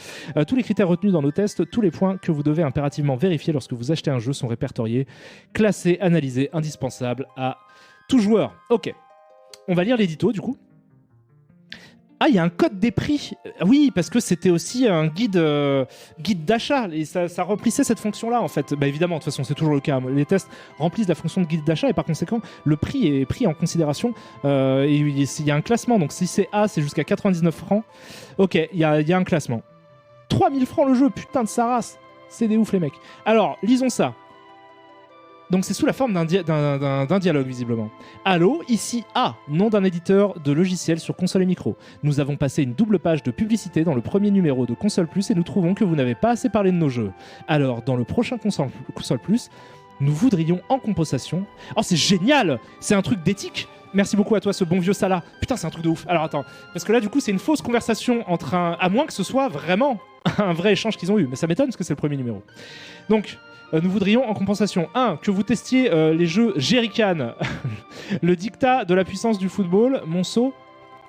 Tous les critères retenus dans nos tests, tous les points que vous devez impérativement vérifier lorsque vous achetez un jeu sont répertoriés, classés, analysés, indispensables à tout joueur. Ok. On va lire l'édito du coup. Ah, il y a un code des prix. Oui, parce que c'était aussi un guide d'achat et ça remplissait cette fonction-là en fait. Bah évidemment, de toute façon, c'est toujours le cas. Les tests remplissent la fonction de guide d'achat et par conséquent, le prix est pris en considération. Et il y a un classement. Donc si c'est A, c'est jusqu'à 99 francs. Ok, il y a un classement. 3000 francs le jeu, putain de sa race. C'est des ouf les mecs. Alors, lisons ça. Donc c'est sous la forme d'un dialogue visiblement. Allô, ici A, nom d'un éditeur de logiciels sur console et micro. Nous avons passé une double page de publicité dans le premier numéro de Console Plus et nous trouvons que vous n'avez pas assez parlé de nos jeux. Alors, dans le prochain Console Plus, nous voudrions en compensation... Oh, c'est génial! C'est un truc d'éthique! Merci beaucoup à toi, ce bon vieux Salah. Putain, c'est un truc de ouf. Alors attends, parce que là, du coup, c'est une fausse conversation entre un... À moins que ce soit vraiment un vrai échange qu'ils ont eu. Mais ça m'étonne parce que c'est le premier numéro. Donc... nous voudrions en compensation 1. Que vous testiez les jeux Jerrycan, le dictat de la puissance du football, Monceau.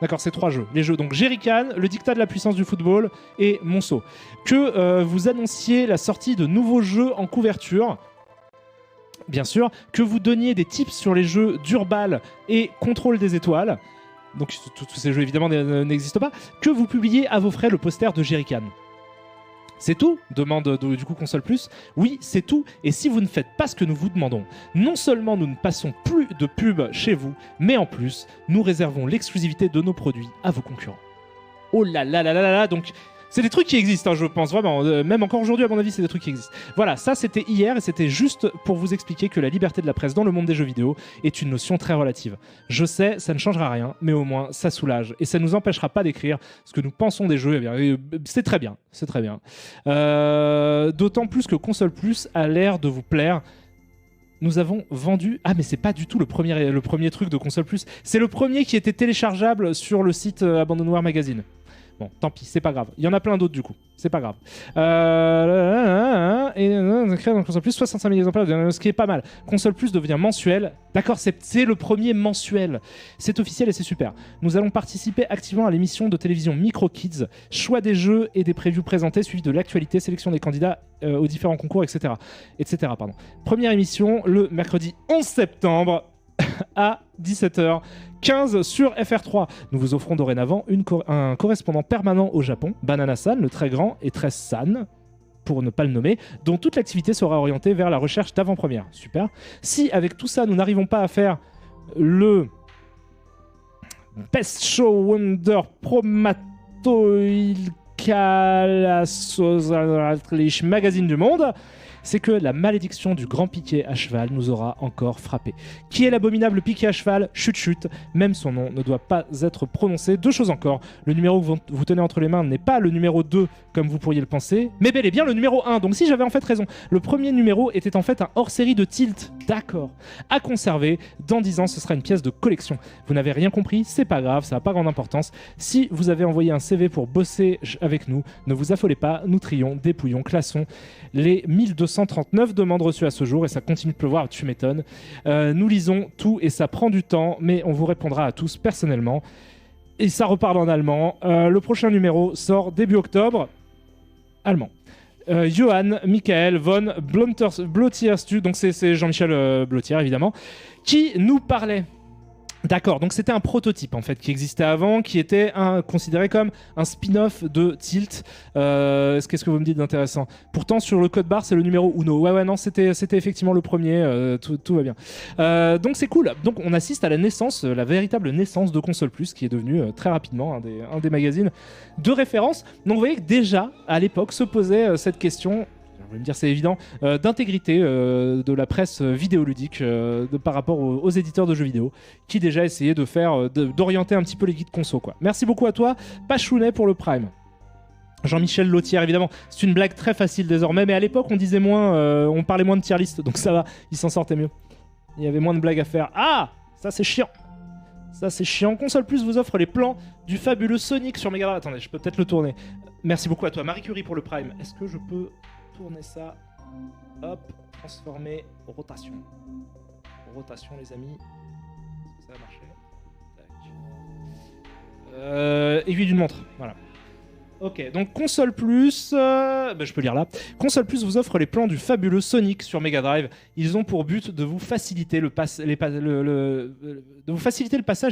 D'accord, c'est 3 jeux. Les jeux, donc Jerrycan, le dictat de la puissance du football et Monceau. Que vous annonciez la sortie de nouveaux jeux en couverture. Bien sûr. Que vous donniez des tips sur les jeux Durbal et Contrôle des étoiles. Donc tous ces jeux évidemment n'existent pas. Que vous publiez à vos frais le poster de Jerrycan. C'est tout? Demande du coup Console Plus. Oui, c'est tout. Et si vous ne faites pas ce que nous vous demandons, non seulement nous ne passons plus de pub chez vous, mais en plus, nous réservons l'exclusivité de nos produits à vos concurrents. Oh là là là là là. Donc, c'est des trucs qui existent, hein, je pense vraiment. Même encore aujourd'hui, à mon avis, c'est des trucs qui existent. Voilà, ça c'était hier et c'était juste pour vous expliquer que la liberté de la presse dans le monde des jeux vidéo est une notion très relative. Je sais, ça ne changera rien, mais au moins ça soulage et ça ne nous empêchera pas d'écrire ce que nous pensons des jeux. Eh bien, c'est très bien, c'est très bien. D'autant plus que Console Plus a l'air de vous plaire. Nous avons vendu... Ah, mais c'est pas du tout le premier truc de Console Plus. C'est le premier qui était téléchargeable sur le site Abandonware Magazine. Bon, tant pis, c'est pas grave. Il y en a plein d'autres du coup. C'est pas grave. Et créé dans Console Plus 65 000 exemplaires, ce qui est pas mal. Console Plus devient mensuel. D'accord, c'est le premier mensuel. C'est officiel et c'est super. Nous allons participer activement à l'émission de télévision Micro Kids. Choix des jeux et des previews présentés, suivi de l'actualité, sélection des candidats aux différents concours, etc. Pardon. Première émission le mercredi 11 septembre à 17h15 sur FR3. Nous vous offrons dorénavant un correspondant permanent au Japon, Banana-san, le très grand et très san, pour ne pas le nommer, dont toute l'activité sera orientée vers la recherche d'avant-première. Super. Si, avec tout ça, nous n'arrivons pas à faire le Best Show Wonder Promatoilkalasozaltlich magazine du monde, c'est que la malédiction du grand piqué à cheval nous aura encore frappé. Qui est l'abominable piqué à cheval? Chut chut, même son nom ne doit pas être prononcé. Deux choses encore, le numéro que vous tenez entre les mains n'est pas le numéro 2 comme vous pourriez le penser, mais bel et bien le numéro 1. Donc si j'avais en fait raison, le premier numéro était en fait un hors-série de Tilt. D'accord. À conserver, dans 10 ans ce sera une pièce de collection. Vous n'avez rien compris, c'est pas grave, ça n'a pas grande importance. Si vous avez envoyé un CV pour bosser avec nous, ne vous affolez pas, nous trions, dépouillons, classons les 1239 demandes reçues à ce jour, et ça continue de pleuvoir, tu m'étonnes. Nous lisons tout et ça prend du temps, mais on vous répondra à tous personnellement. Et ça reparle en allemand. Le prochain numéro sort début octobre. Allemand. Johann Michael von Blottierstu, donc c'est Jean-Michel Blottier évidemment, qui nous parlait. D'accord, donc c'était un prototype en fait qui existait avant, qui était considéré comme un spin-off de Tilt. Qu'est-ce que vous me dites d'intéressant? Pourtant sur le code barre c'est le numéro Uno. Ouais non, c'était effectivement le premier, tout va bien. Donc c'est cool. Donc on assiste à la naissance, la véritable naissance de Console Plus, qui est devenu très rapidement un des magazines de référence. Donc vous voyez que déjà à l'époque se posait cette question. On va me dire c'est évident, d'intégrité de la presse vidéoludique par rapport aux éditeurs de jeux vidéo qui déjà essayaient d'orienter un petit peu les guides conso, quoi. Merci beaucoup à toi, Pachounet, pour le Prime. Jean-Michel Lotière, évidemment, c'est une blague très facile désormais, mais à l'époque on disait moins, on parlait moins de tier list, donc ça va, il s'en sortait mieux. Il y avait moins de blagues à faire. Ah, ça c'est chiant. Ça c'est chiant. Console Plus vous offre les plans du fabuleux Sonic sur Mega Drive. Attendez, je peux peut-être le tourner. Merci beaucoup à toi, Marie Curie, pour le Prime. Est-ce que je peux tourner ça? Hop, transformer, rotation. Rotation, les amis. Ça va marcher. Aiguille d'une montre, voilà. Ok, donc Console Plus, je peux lire là. Console Plus vous offre les plans du fabuleux Sonic sur Mega Drive. Ils ont pour but de vous faciliter le passage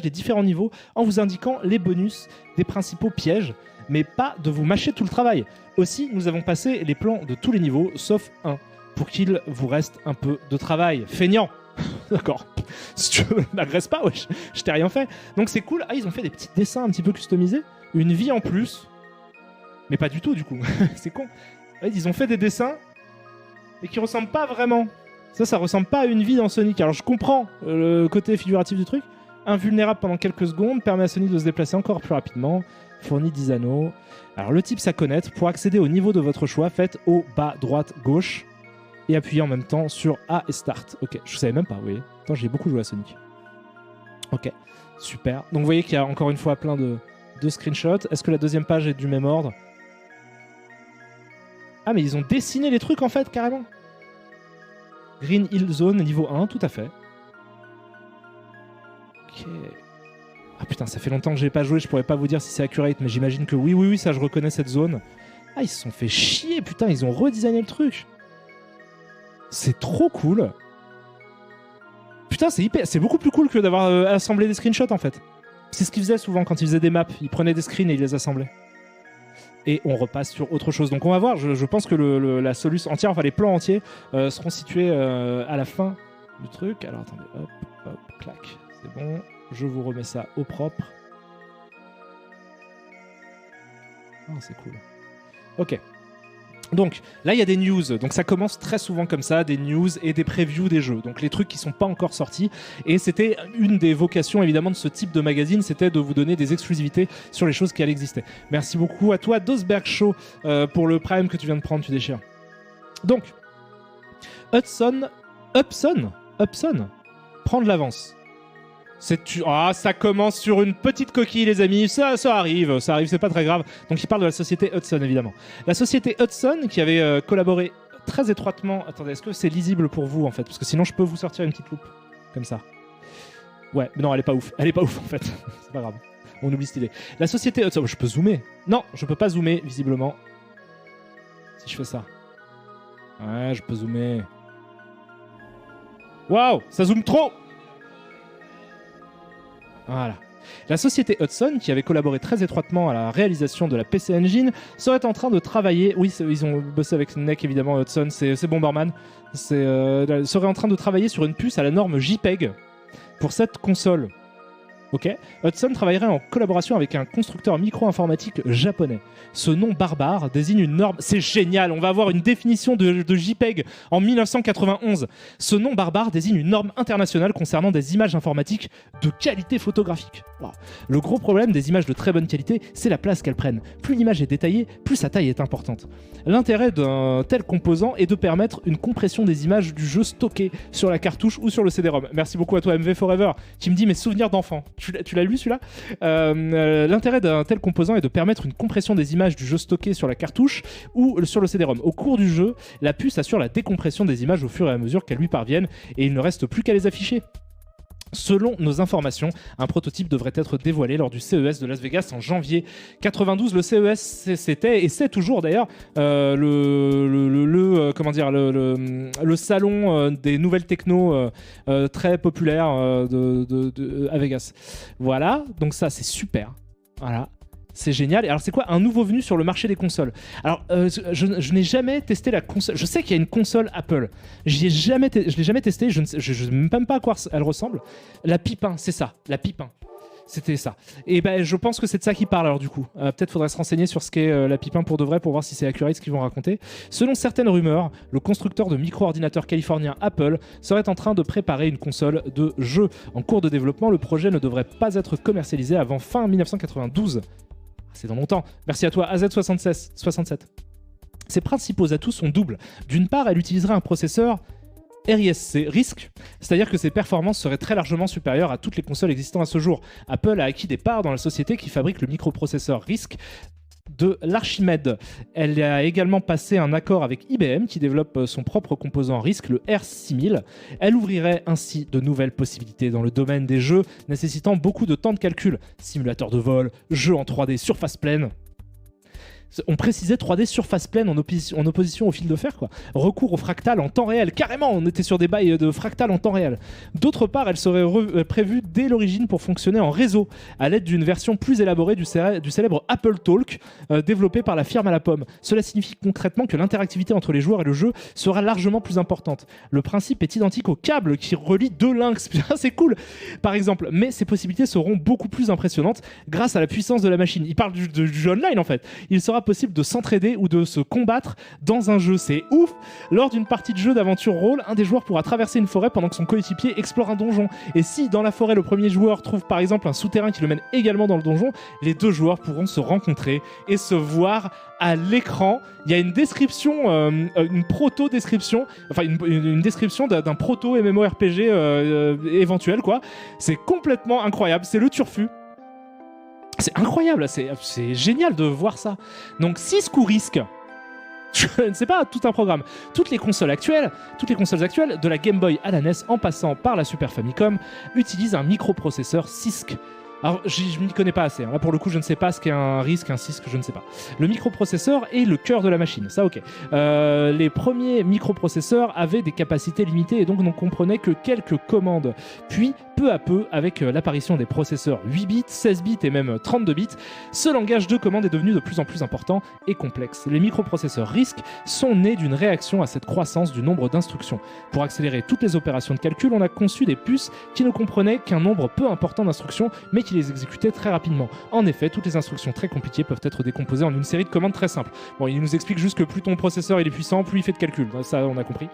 des différents niveaux en vous indiquant les bonus des principaux pièges, mais pas de vous mâcher tout le travail. Aussi, nous avons passé les plans de tous les niveaux, sauf un, pour qu'il vous reste un peu de travail. Feignant. D'accord. Si tu m'agresses pas, ouais, je t'ai rien fait. Donc c'est cool. Ah, ils ont fait des petits dessins un petit peu customisés. Une vie en plus. Mais pas du tout, du coup. C'est con. Ils ont fait des dessins, mais qui ressemblent pas vraiment. Ça ressemble pas à une vie dans Sonic. Alors je comprends le côté figuratif du truc. Invulnérable pendant quelques secondes, permet à Sonic de se déplacer encore plus rapidement. Fournit 10 anneaux. Alors le tips à connaître, pour accéder au niveau de votre choix, faites haut, bas, droite, gauche. Et appuyez en même temps sur A et Start. Ok, je savais même pas, vous voyez. Attends, j'ai beaucoup joué à Sonic. Ok, super. Donc vous voyez qu'il y a encore une fois plein de screenshots. Est-ce que la deuxième page est du même ordre? Ah, mais ils ont dessiné les trucs en fait, carrément. Green Hill Zone, niveau 1, tout à fait. Ok. Ah putain, ça fait longtemps que j'ai pas joué, je pourrais pas vous dire si c'est accurate, mais j'imagine que oui, ça je reconnais cette zone. Ah, ils se sont fait chier, putain, ils ont redesigné le truc. C'est trop cool. Putain, c'est beaucoup plus cool que d'avoir assemblé des screenshots en fait. C'est ce qu'ils faisaient souvent quand ils faisaient des maps, ils prenaient des screens et ils les assemblaient. Et on repasse sur autre chose. Donc on va voir, je pense que la solution entière, enfin les plans entiers seront situés à la fin du truc. Alors attendez, hop, clac, c'est bon. Je vous remets ça au propre. Ah, c'est cool. Ok. Donc là, il y a des news. Donc ça commence très souvent comme ça, des news et des previews des jeux. Donc les trucs qui sont pas encore sortis. Et c'était une des vocations évidemment de ce type de magazine, c'était de vous donner des exclusivités sur les choses qui allaient exister. Merci beaucoup à toi, Dosberg Show, pour le Prime que tu viens de prendre, tu déchires. Donc, Hudson, prend de l'avance. Ça commence sur une petite coquille, les amis. Ça arrive, c'est pas très grave. Donc, il parle de la société Hudson, évidemment. La société Hudson, qui avait collaboré très étroitement... Attendez, est-ce que c'est lisible pour vous, en fait? Parce que sinon, je peux vous sortir une petite loupe. Comme ça. Ouais, mais non, elle est pas ouf. Elle est pas ouf, en fait. C'est pas grave. On oublie cette idée. La société Hudson... Je peux zoomer? Non, je peux pas zoomer, visiblement. Si je fais ça. Ouais, je peux zoomer. Waouh, ça zoome trop! Voilà. La société Hudson, qui avait collaboré très étroitement à la réalisation de la PC Engine, serait en train de travailler... Oui, ils ont bossé avec NEC, évidemment, Hudson, c'est Bomberman. Serait en train de travailler sur une puce à la norme JPEG pour cette console. Ok. Hudson travaillerait en collaboration avec un constructeur micro-informatique japonais. Ce nom barbare désigne une norme... C'est génial, on va avoir une définition de JPEG en 1991. Ce nom barbare désigne une norme internationale concernant des images informatiques de qualité photographique. Wow. Le gros problème des images de très bonne qualité, c'est la place qu'elles prennent. Plus l'image est détaillée, plus sa taille est importante. L'intérêt d'un tel composant est de permettre une compression des images du jeu stockées sur la cartouche ou sur le CD-ROM. Merci beaucoup à toi MV Forever qui me dit mes souvenirs d'enfant. Tu l'as lu celui-là L'intérêt d'un tel composant est de permettre une compression des images du jeu stocké sur la cartouche ou sur le CD-ROM. Au cours du jeu, la puce assure la décompression des images au fur et à mesure qu'elles lui parviennent et il ne reste plus qu'à les afficher. Selon nos informations, un prototype devrait être dévoilé lors du CES de Las Vegas en janvier 92. Le CES, c'était et c'est toujours d'ailleurs le salon des nouvelles techno très populaire à Vegas. Voilà, donc ça c'est super. Voilà. C'est génial. Et alors, c'est quoi un nouveau venu sur le marché des consoles? Alors, je n'ai jamais testé la console. Je sais qu'il y a une console Apple. Je l'ai jamais testé. Je ne sais même pas à quoi elle ressemble. La Pipin, c'est ça. La Pipin. C'était ça. Et ben, je pense que c'est de ça qu'ils parlent alors du coup. Peut-être faudrait se renseigner sur ce qu'est la Pipin pour de vrai pour voir si c'est accurate ce qu'ils vont raconter. Selon certaines rumeurs, le constructeur de micro-ordinateurs californien Apple serait en train de préparer une console de jeu. En cours de développement, le projet ne devrait pas être commercialisé avant fin 1992. C'est dans longtemps. Merci à toi, AZ67. Ses principaux atouts sont doubles. D'une part, elle utiliserait un processeur RISC, c'est-à-dire que ses performances seraient très largement supérieures à toutes les consoles existant à ce jour. Apple a acquis des parts dans la société qui fabrique le microprocesseur RISC de l'Archimède. Elle a également passé un accord avec IBM qui développe son propre composant RISC, le R6000. Elle ouvrirait ainsi de nouvelles possibilités dans le domaine des jeux nécessitant beaucoup de temps de calcul. Simulateur de vol, jeux en 3D surface pleine. On précisait 3D surface pleine en opposition au fil de fer, quoi. Recours au fractal en temps réel. Carrément, on était sur des bails de fractal en temps réel. D'autre part, elle serait prévue dès l'origine pour fonctionner en réseau, à l'aide d'une version plus élaborée du célèbre Apple Talk, développé par la firme à la pomme. Cela signifie concrètement que l'interactivité entre les joueurs et le jeu sera largement plus importante. Le principe est identique au câble qui relie deux lynx. C'est cool, par exemple. Mais ces possibilités seront beaucoup plus impressionnantes grâce à la puissance de la machine. Il parle du jeu online, en fait. Il sera possible de s'entraider ou de se combattre dans un jeu. C'est ouf! Lors d'une partie de jeu d'aventure rôle, un des joueurs pourra traverser une forêt pendant que son coéquipier explore un donjon. Et si dans la forêt, le premier joueur trouve par exemple un souterrain qui le mène également dans le donjon, les deux joueurs pourront se rencontrer et se voir à l'écran. Il y a une description, une proto-description, enfin une description d'un proto-MMORPG éventuel, quoi. C'est complètement incroyable. C'est le turfu. C'est incroyable, c'est génial de voir ça. Donc 6 coups risques. Je ne sais pas, tout un programme. Toutes les consoles actuelles, de la Game Boy à la NES en passant par la Super Famicom, utilisent un microprocesseur CISC. Alors, je ne m'y connais pas assez. Là, pour le coup, je ne sais pas ce qu'est un RISC, un CISC, je ne sais pas. Le microprocesseur est le cœur de la machine. Ça, ok. Les premiers microprocesseurs avaient des capacités limitées et donc ne comprenaient que quelques commandes. Puis, peu à peu, avec l'apparition des processeurs 8 bits, 16 bits et même 32 bits, ce langage de commande est devenu de plus en plus important et complexe. Les microprocesseurs RISC sont nés d'une réaction à cette croissance du nombre d'instructions. Pour accélérer toutes les opérations de calcul, on a conçu des puces qui ne comprenaient qu'un nombre peu important d'instructions, mais qui les exécutait très rapidement. En effet, toutes les instructions très compliquées peuvent être décomposées en une série de commandes très simples. Bon, il nous explique juste que plus ton processeur il est puissant, plus il fait de calcul. Ça, on a compris.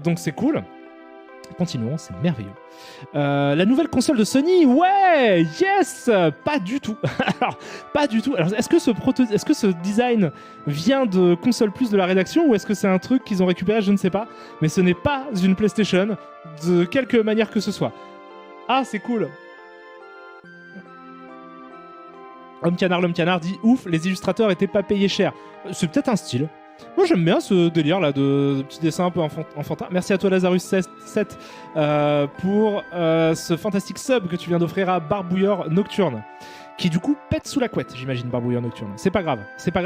Donc c'est cool. Continuons, c'est merveilleux. La nouvelle console de Sony, ouais, yes, pas du tout. Alors, pas du tout. Alors, est-ce que ce design vient de Console Plus de la rédaction ou est-ce que c'est un truc qu'ils ont récupéré? Je ne sais pas. Mais ce n'est pas une PlayStation de quelque manière que ce soit. Ah, c'est cool. L'homme canard dit ouf, les illustrateurs étaient pas payés cher. C'est peut-être un style. Moi j'aime bien ce délire là de petits dessins un peu enfantin. Merci à toi Lazarus7 pour ce fantastique sub que tu viens d'offrir à Barbouilleur Nocturne. Qui du coup pète sous la couette, j'imagine, Barbouilleur Nocturne. C'est pas grave,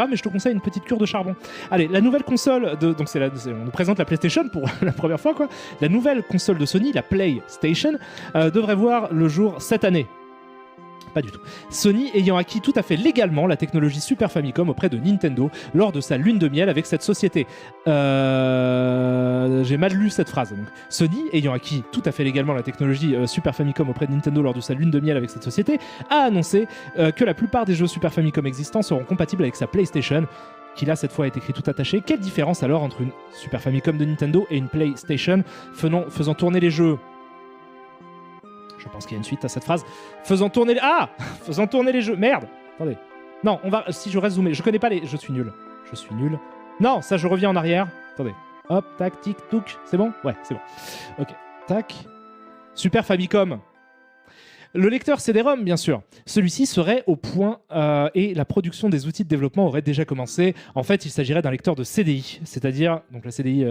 mais je te conseille une petite cure de charbon. Allez, la nouvelle console de... Donc on nous présente la PlayStation pour la première fois, quoi. La nouvelle console de Sony, la PlayStation, devrait voir le jour cette année. Pas du tout. Sony ayant acquis tout à fait légalement la technologie Super Famicom auprès de Nintendo lors de sa lune de miel avec cette société. J'ai mal lu cette phrase. Donc, Sony ayant acquis tout à fait légalement la technologie Super Famicom auprès de Nintendo lors de sa lune de miel avec cette société, a annoncé que la plupart des jeux Super Famicom existants seront compatibles avec sa PlayStation, qui là cette fois est écrit tout attaché. Quelle différence alors entre une Super Famicom de Nintendo et une PlayStation faisant tourner les jeux? Je pense qu'il y a une suite à cette phrase. Faisant tourner les jeux. Merde. Attendez. Non, si je reste zoomé, je connais pas les. Je suis nul. Non, ça je reviens en arrière. Attendez. Hop, tac, tic, touc. C'est bon? Ouais, c'est bon. Ok. Tac. Super Famicom. Le lecteur CD-ROM, bien sûr. Celui-ci serait au point et la production des outils de développement aurait déjà commencé. En fait, il s'agirait d'un lecteur de CDI, c'est-à-dire, donc la CDI,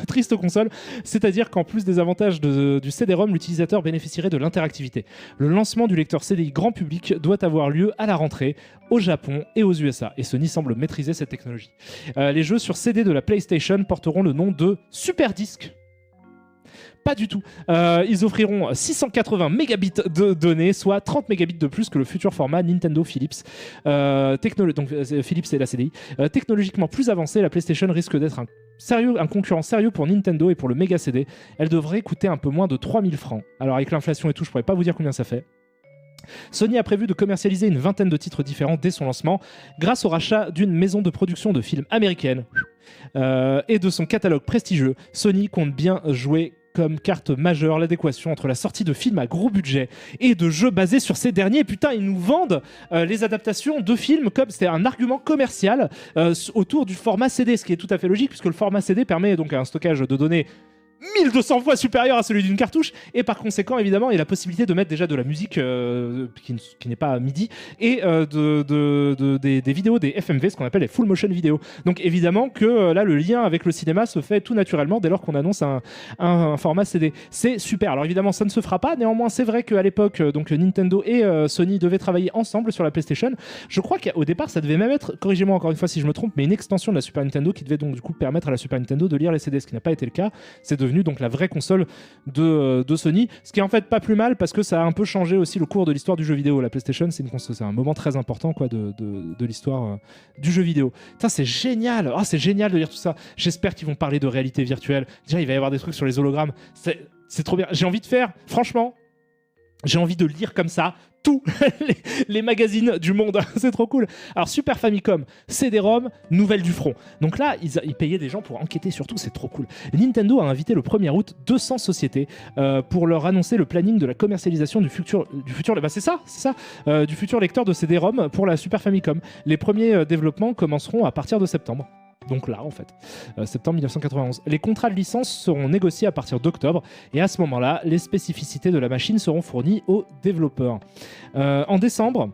triste console, c'est-à-dire qu'en plus des avantages du CD-ROM, l'utilisateur bénéficierait de l'interactivité. Le lancement du lecteur CDI grand public doit avoir lieu à la rentrée au Japon et aux USA, et Sony semble maîtriser cette technologie. Les jeux sur CD de la PlayStation porteront le nom de Super Disc. Pas du tout. Ils offriront 680 mégabits de données, soit 30 mégabits de plus que le futur format Nintendo Philips. Donc Philips et la CDI. Technologiquement plus avancée, la PlayStation risque d'être un concurrent sérieux pour Nintendo et pour le Mega CD. Elle devrait coûter un peu moins de 3000 francs. Alors avec l'inflation et tout, je pourrais pas vous dire combien ça fait. Sony a prévu de commercialiser une vingtaine de titres différents dès son lancement, grâce au rachat d'une maison de production de films américaine et de son catalogue prestigieux. Sony compte bien jouer comme carte majeure l'adéquation entre la sortie de films à gros budget et de jeux basés sur ces derniers. Putain, ils nous vendent les adaptations de films comme c'est un argument commercial autour du format CD, ce qui est tout à fait logique puisque le format CD permet donc un stockage de données 1200 fois supérieur à celui d'une cartouche, et par conséquent évidemment il y a la possibilité de mettre déjà de la musique qui n'est pas MIDI et des vidéos, des FMV, ce qu'on appelle les full motion vidéo. Donc évidemment que là le lien avec le cinéma se fait tout naturellement dès lors qu'on annonce un format CD. C'est super. Alors évidemment ça ne se fera pas, néanmoins c'est vrai qu'à l'époque donc Nintendo et Sony devaient travailler ensemble sur la PlayStation. Je crois qu'au départ ça devait même être, corrigez-moi encore une fois si je me trompe, mais une extension de la Super Nintendo qui devait donc du coup permettre à la Super Nintendo de lire les CD, ce qui n'a pas été le cas. C'est devenu donc la vraie console de Sony, ce qui est en fait pas plus mal parce que ça a un peu changé aussi le cours de l'histoire du jeu vidéo. La PlayStation c'est un moment très important quoi, de l'histoire du jeu vidéo. Putain, c'est génial. C'est génial de lire tout ça. J'espère qu'ils vont parler de réalité virtuelle. Déjà il va y avoir des trucs sur les hologrammes, c'est trop bien. J'ai envie de faire, franchement, j'ai envie de lire comme ça tous les magazines du monde. C'est trop cool. Alors Super Famicom, CD-ROM, nouvelle du front. Donc là, ils payaient des gens pour enquêter sur tout, c'est trop cool. Nintendo a invité le 1er août 200 sociétés pour leur annoncer le planning de la commercialisation du futur du futur lecteur de CD-ROM pour la Super Famicom. Les premiers développements commenceront à partir de septembre. Donc là, en fait, septembre 1991. Les contrats de licence seront négociés à partir d'octobre et à ce moment-là, les spécificités de la machine seront fournies aux développeurs. En décembre,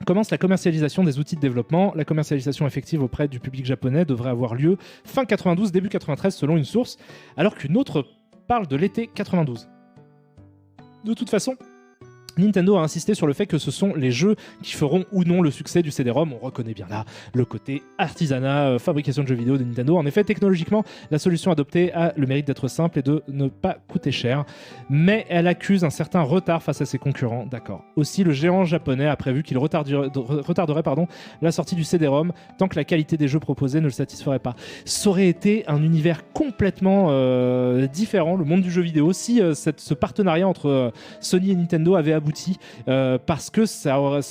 commence la commercialisation des outils de développement. La commercialisation effective auprès du public japonais devrait avoir lieu fin 92, début 93 selon une source, alors qu'une autre parle de l'été 92. De toute façon, Nintendo a insisté sur le fait que ce sont les jeux qui feront ou non le succès du CD-ROM. On reconnaît bien là le côté artisanat, fabrication de jeux vidéo de Nintendo. En effet, technologiquement, la solution adoptée a le mérite d'être simple et de ne pas coûter cher. Mais elle accuse un certain retard face à ses concurrents. D'accord. Aussi, le géant japonais a prévu qu'il retarderait la sortie du CD-ROM tant que la qualité des jeux proposés ne le satisferait pas. Ça aurait été un univers complètement différent, le monde du jeu vidéo, si ce partenariat entre Sony et Nintendo avait abouti, parce que ça aurait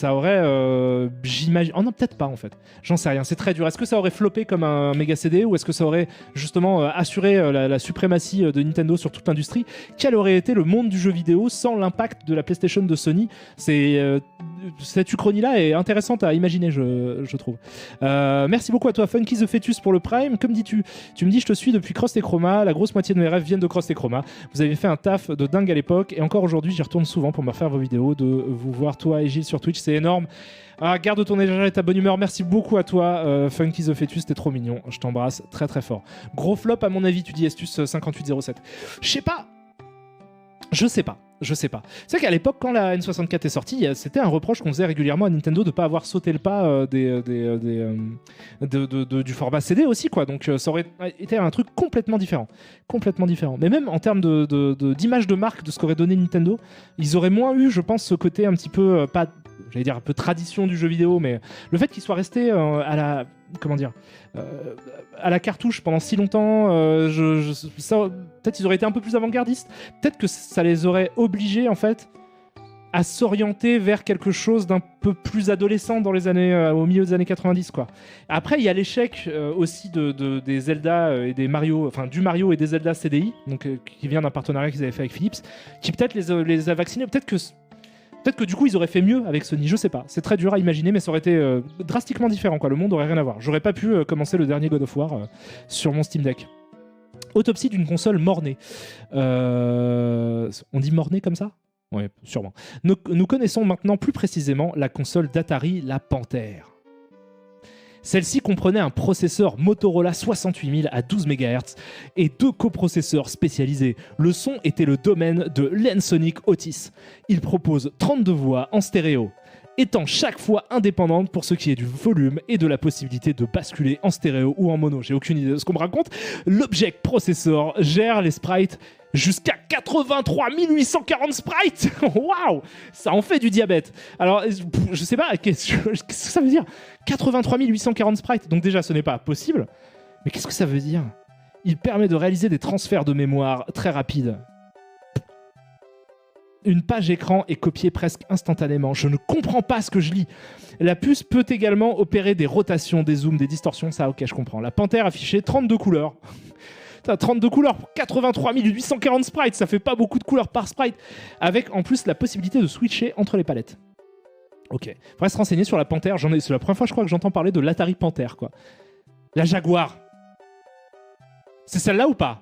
j'imagine, oh non, peut-être pas en fait, j'en sais rien, c'est très dur. Est-ce que ça aurait floppé comme un méga CD ou est-ce que ça aurait justement assuré la suprématie de Nintendo sur toute l'industrie? Quel aurait été le monde du jeu vidéo sans l'impact de la PlayStation de Sony? Cette uchronie-là est intéressante à imaginer, je trouve. Merci beaucoup à toi, Funky the Fetus, pour le Prime. Comme dis-tu, tu me dis, je te suis depuis Cross et Chroma. La grosse moitié de mes rêves viennent de Cross et Chroma. Vous avez fait un taf de dingue à l'époque et encore aujourd'hui, j'y retourne souvent pour me refaire vos vidéos, de vous voir toi et Gilles sur Twitch, c'est énorme. Garde ton énergie et ta bonne humeur. Merci beaucoup à toi, Funky the Fetus, t'es trop mignon. Je t'embrasse très très fort. Gros flop à mon avis, tu dis Estus 5807. Je sais pas. Je sais pas. C'est vrai qu'à l'époque, quand la N64 est sortie, c'était un reproche qu'on faisait régulièrement à Nintendo de ne pas avoir sauté le pas du format CD aussi, quoi. Donc ça aurait été un truc complètement différent. Complètement différent. Mais même en termes d'image de marque de ce qu'aurait donné Nintendo, ils auraient moins eu, je pense, ce côté un petit peu, pas, j'allais dire un peu tradition du jeu vidéo, mais le fait qu'ils soient restés à la... Comment dire à la cartouche pendant si longtemps, peut-être ils auraient été un peu plus avant-gardistes. Peut-être que ça les aurait obligés, en fait, à s'orienter vers quelque chose d'un peu plus adolescent dans les années, au milieu des années 90, quoi. Après, il y a l'échec aussi des Zelda et des Mario, enfin du Mario et des Zelda CDI, donc, qui vient d'un partenariat qu'ils avaient fait avec Philips, qui peut-être les a vaccinés. Peut-être que du coup ils auraient fait mieux avec Sony, je sais pas. C'est très dur à imaginer, mais ça aurait été drastiquement différent, quoi. Le monde aurait rien à voir. J'aurais pas pu commencer le dernier God of War sur mon Steam Deck. Autopsie d'une console mort-née. On dit mort-née comme ça ? Oui, sûrement. Nous connaissons maintenant plus précisément la console d'Atari, la Panthère. Celle-ci comprenait un processeur Motorola 68000 à 12 MHz et 2 coprocesseurs spécialisés. Le son était le domaine de Lensonic Otis. Il propose 32 voix en stéréo, étant chaque fois indépendante pour ce qui est du volume et de la possibilité de basculer en stéréo ou en mono. J'ai aucune idée de ce qu'on me raconte. L'Object Processor gère les sprites jusqu'à 83 840 sprites. Waouh, ça en fait du diabète. Alors, je sais pas, qu'est-ce que ça veut dire 83 840 sprites. Donc déjà, ce n'est pas possible. Mais qu'est-ce que ça veut dire? Il permet de réaliser des transferts de mémoire très rapides. Une page écran est copiée presque instantanément. Je ne comprends pas ce que je lis. La puce peut également opérer des rotations, des zooms, des distorsions. Ça, ok, je comprends. La Panthère affichait 32 couleurs. 32 couleurs pour 83 840 sprites, ça fait pas beaucoup de couleurs par sprite, avec en plus la possibilité de switcher entre les palettes. Ok, faudrait se renseigner sur la Panthère. C'est la première fois, je crois, que j'entends parler de l'Atari Panthère, quoi. La Jaguar. C'est celle-là ou pas?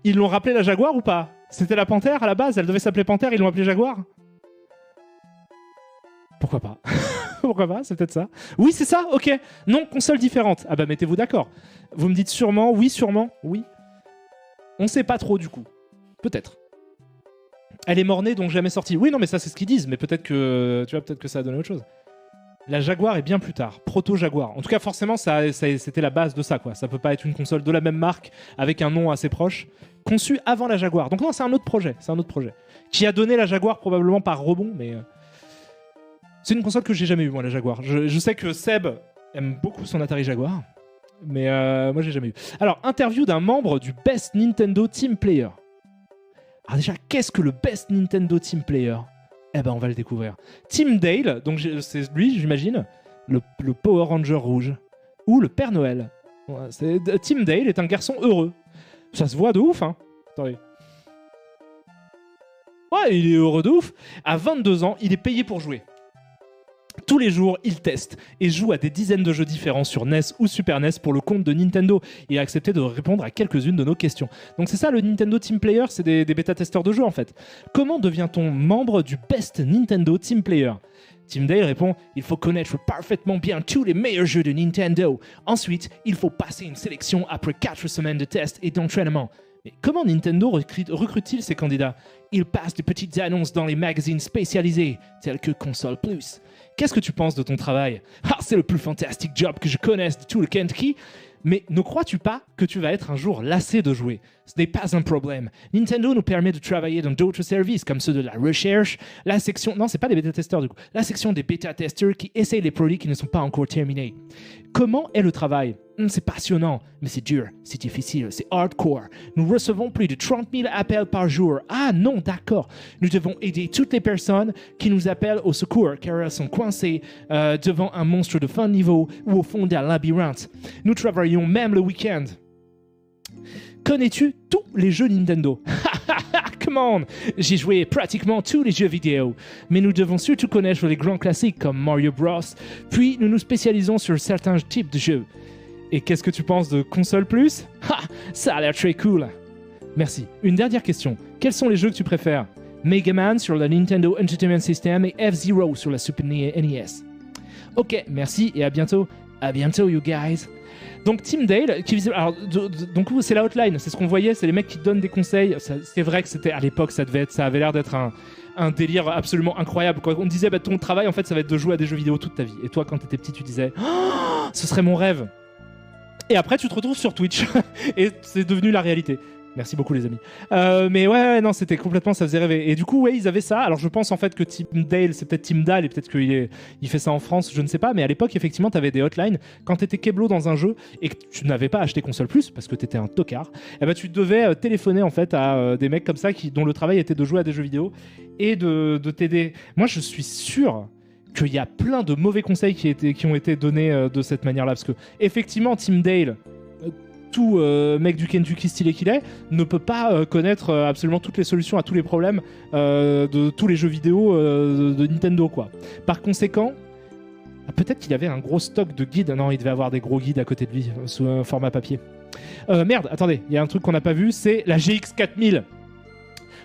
Ils l'ont rappelé la Jaguar ou pas? C'était la Panthère à la base, elle devait s'appeler Panthère, ils l'ont appelée Jaguar? Pourquoi pas? Pourquoi pas? C'est peut-être ça. Oui, c'est ça? Ok. Non, console différente. Ah bah mettez-vous d'accord. Vous me dites sûrement, oui, oui. On sait pas trop du coup. Peut-être. Elle est mort-née, donc jamais sortie. Oui, non, mais ça c'est ce qu'ils disent, mais peut-être que peut-être que ça a donné autre chose. La Jaguar est bien plus tard. Proto-Jaguar. En tout cas, forcément, c'était la base de ça, quoi. Ça peut pas être une console de la même marque avec un nom assez proche, conçue avant la Jaguar. Donc non, c'est un autre projet. Qui a donné la Jaguar probablement par rebond, mais c'est une console que j'ai jamais eue, moi, la Jaguar. Je sais que Seb aime beaucoup son Atari Jaguar, mais moi, j'ai jamais eu. Alors, interview d'un membre du Best Nintendo Team Player. Alors déjà, qu'est-ce que le Best Nintendo Team Player? Eh ben, on va le découvrir. Tim Dale, donc c'est lui, j'imagine, le Power Ranger rouge, ou le Père Noël. Tim Dale est un garçon heureux. Ça se voit de ouf, hein. Attendez. Ouais, il est heureux de ouf. À 22 ans, il est payé pour jouer. Tous les jours, il teste et joue à des dizaines de jeux différents sur NES ou Super NES pour le compte de Nintendo. Il a accepté de répondre à quelques-unes de nos questions. Donc c'est ça le Nintendo Team Player, c'est des bêta-testeurs de jeux en fait. Comment devient-on membre du Best Nintendo Team Player? Tim Dale répond « Il faut connaître parfaitement bien tous les meilleurs jeux de Nintendo. Ensuite, il faut passer une sélection après 4 semaines de tests et d'entraînement. » Mais comment Nintendo recrute-t-il ces candidats? Ils passent de petites annonces dans les magazines spécialisés, tels que Console Plus. Qu'est-ce que tu penses de ton travail? Ah, c'est le plus fantastique job que je connaisse de tout le Kentucky. Mais ne crois-tu pas que tu vas être un jour lassé de jouer? Ce n'est pas un problème. Nintendo nous permet de travailler dans d'autres services, comme ceux de la recherche, la section... Non, c'est pas des bêta-testeurs du coup. La section des bêta-testeurs qui essayent les produits qui ne sont pas encore terminés. Comment est le travail? C'est passionnant, mais c'est dur, c'est difficile, c'est hardcore. Nous recevons plus de 30 000 appels par jour. Ah non, d'accord. Nous devons aider toutes les personnes qui nous appellent au secours car elles sont coincées devant un monstre de fin de niveau ou au fond d'un labyrinthe. Nous travaillons même le week-end. Connais-tu tous les jeux Nintendo? Come on! J'ai joué pratiquement tous les jeux vidéo, mais nous devons surtout connaître les grands classiques comme Mario Bros. Puis nous nous spécialisons sur certains types de jeux. Et qu'est-ce que tu penses de Console Plus? Ha! Ça a l'air très cool! Merci. Une dernière question. Quels sont les jeux que tu préfères? Mega Man sur la Nintendo Entertainment System et F-Zero sur la Super NES. Ok, merci et à bientôt. À bientôt, you guys. Donc Tim Dale, alors, donc c'est la hotline, c'est ce qu'on voyait, c'est les mecs qui te donnent des conseils. C'est vrai que c'était à l'époque, ça avait l'air d'être un délire absolument incroyable. Quand on disait ton travail en fait ça va être de jouer à des jeux vidéo toute ta vie. Et toi quand t'étais petit tu disais oh, ce serait mon rêve. Et après tu te retrouves sur Twitch et c'est devenu la réalité. Merci beaucoup les amis. Mais ouais, non, c'était complètement, ça faisait rêver. Et du coup, ouais, ils avaient ça. Alors je pense en fait que Tim Dale, c'est peut-être Tim Dahl et peut-être qu'il fait ça en France, je ne sais pas. Mais à l'époque, effectivement, t'avais des hotlines. Quand t'étais Keblo dans un jeu et que tu n'avais pas acheté console plus parce que t'étais un tocard, et ben tu devais téléphoner en fait à des mecs comme ça dont le travail était de jouer à des jeux vidéo et de t'aider. Moi, je suis sûr qu'il y a plein de mauvais conseils qui ont été donnés de cette manière-là. Parce que effectivement, Tim Dale, tout mec du Kentucky stylé qu'il est, ne peut pas connaître absolument toutes les solutions à tous les problèmes de tous les jeux vidéo de Nintendo, quoi. Par conséquent, peut-être qu'il avait un gros stock de guides. Non, il devait avoir des gros guides à côté de lui, sous un format papier. Merde, attendez, il y a un truc qu'on n'a pas vu, c'est la GX 4000.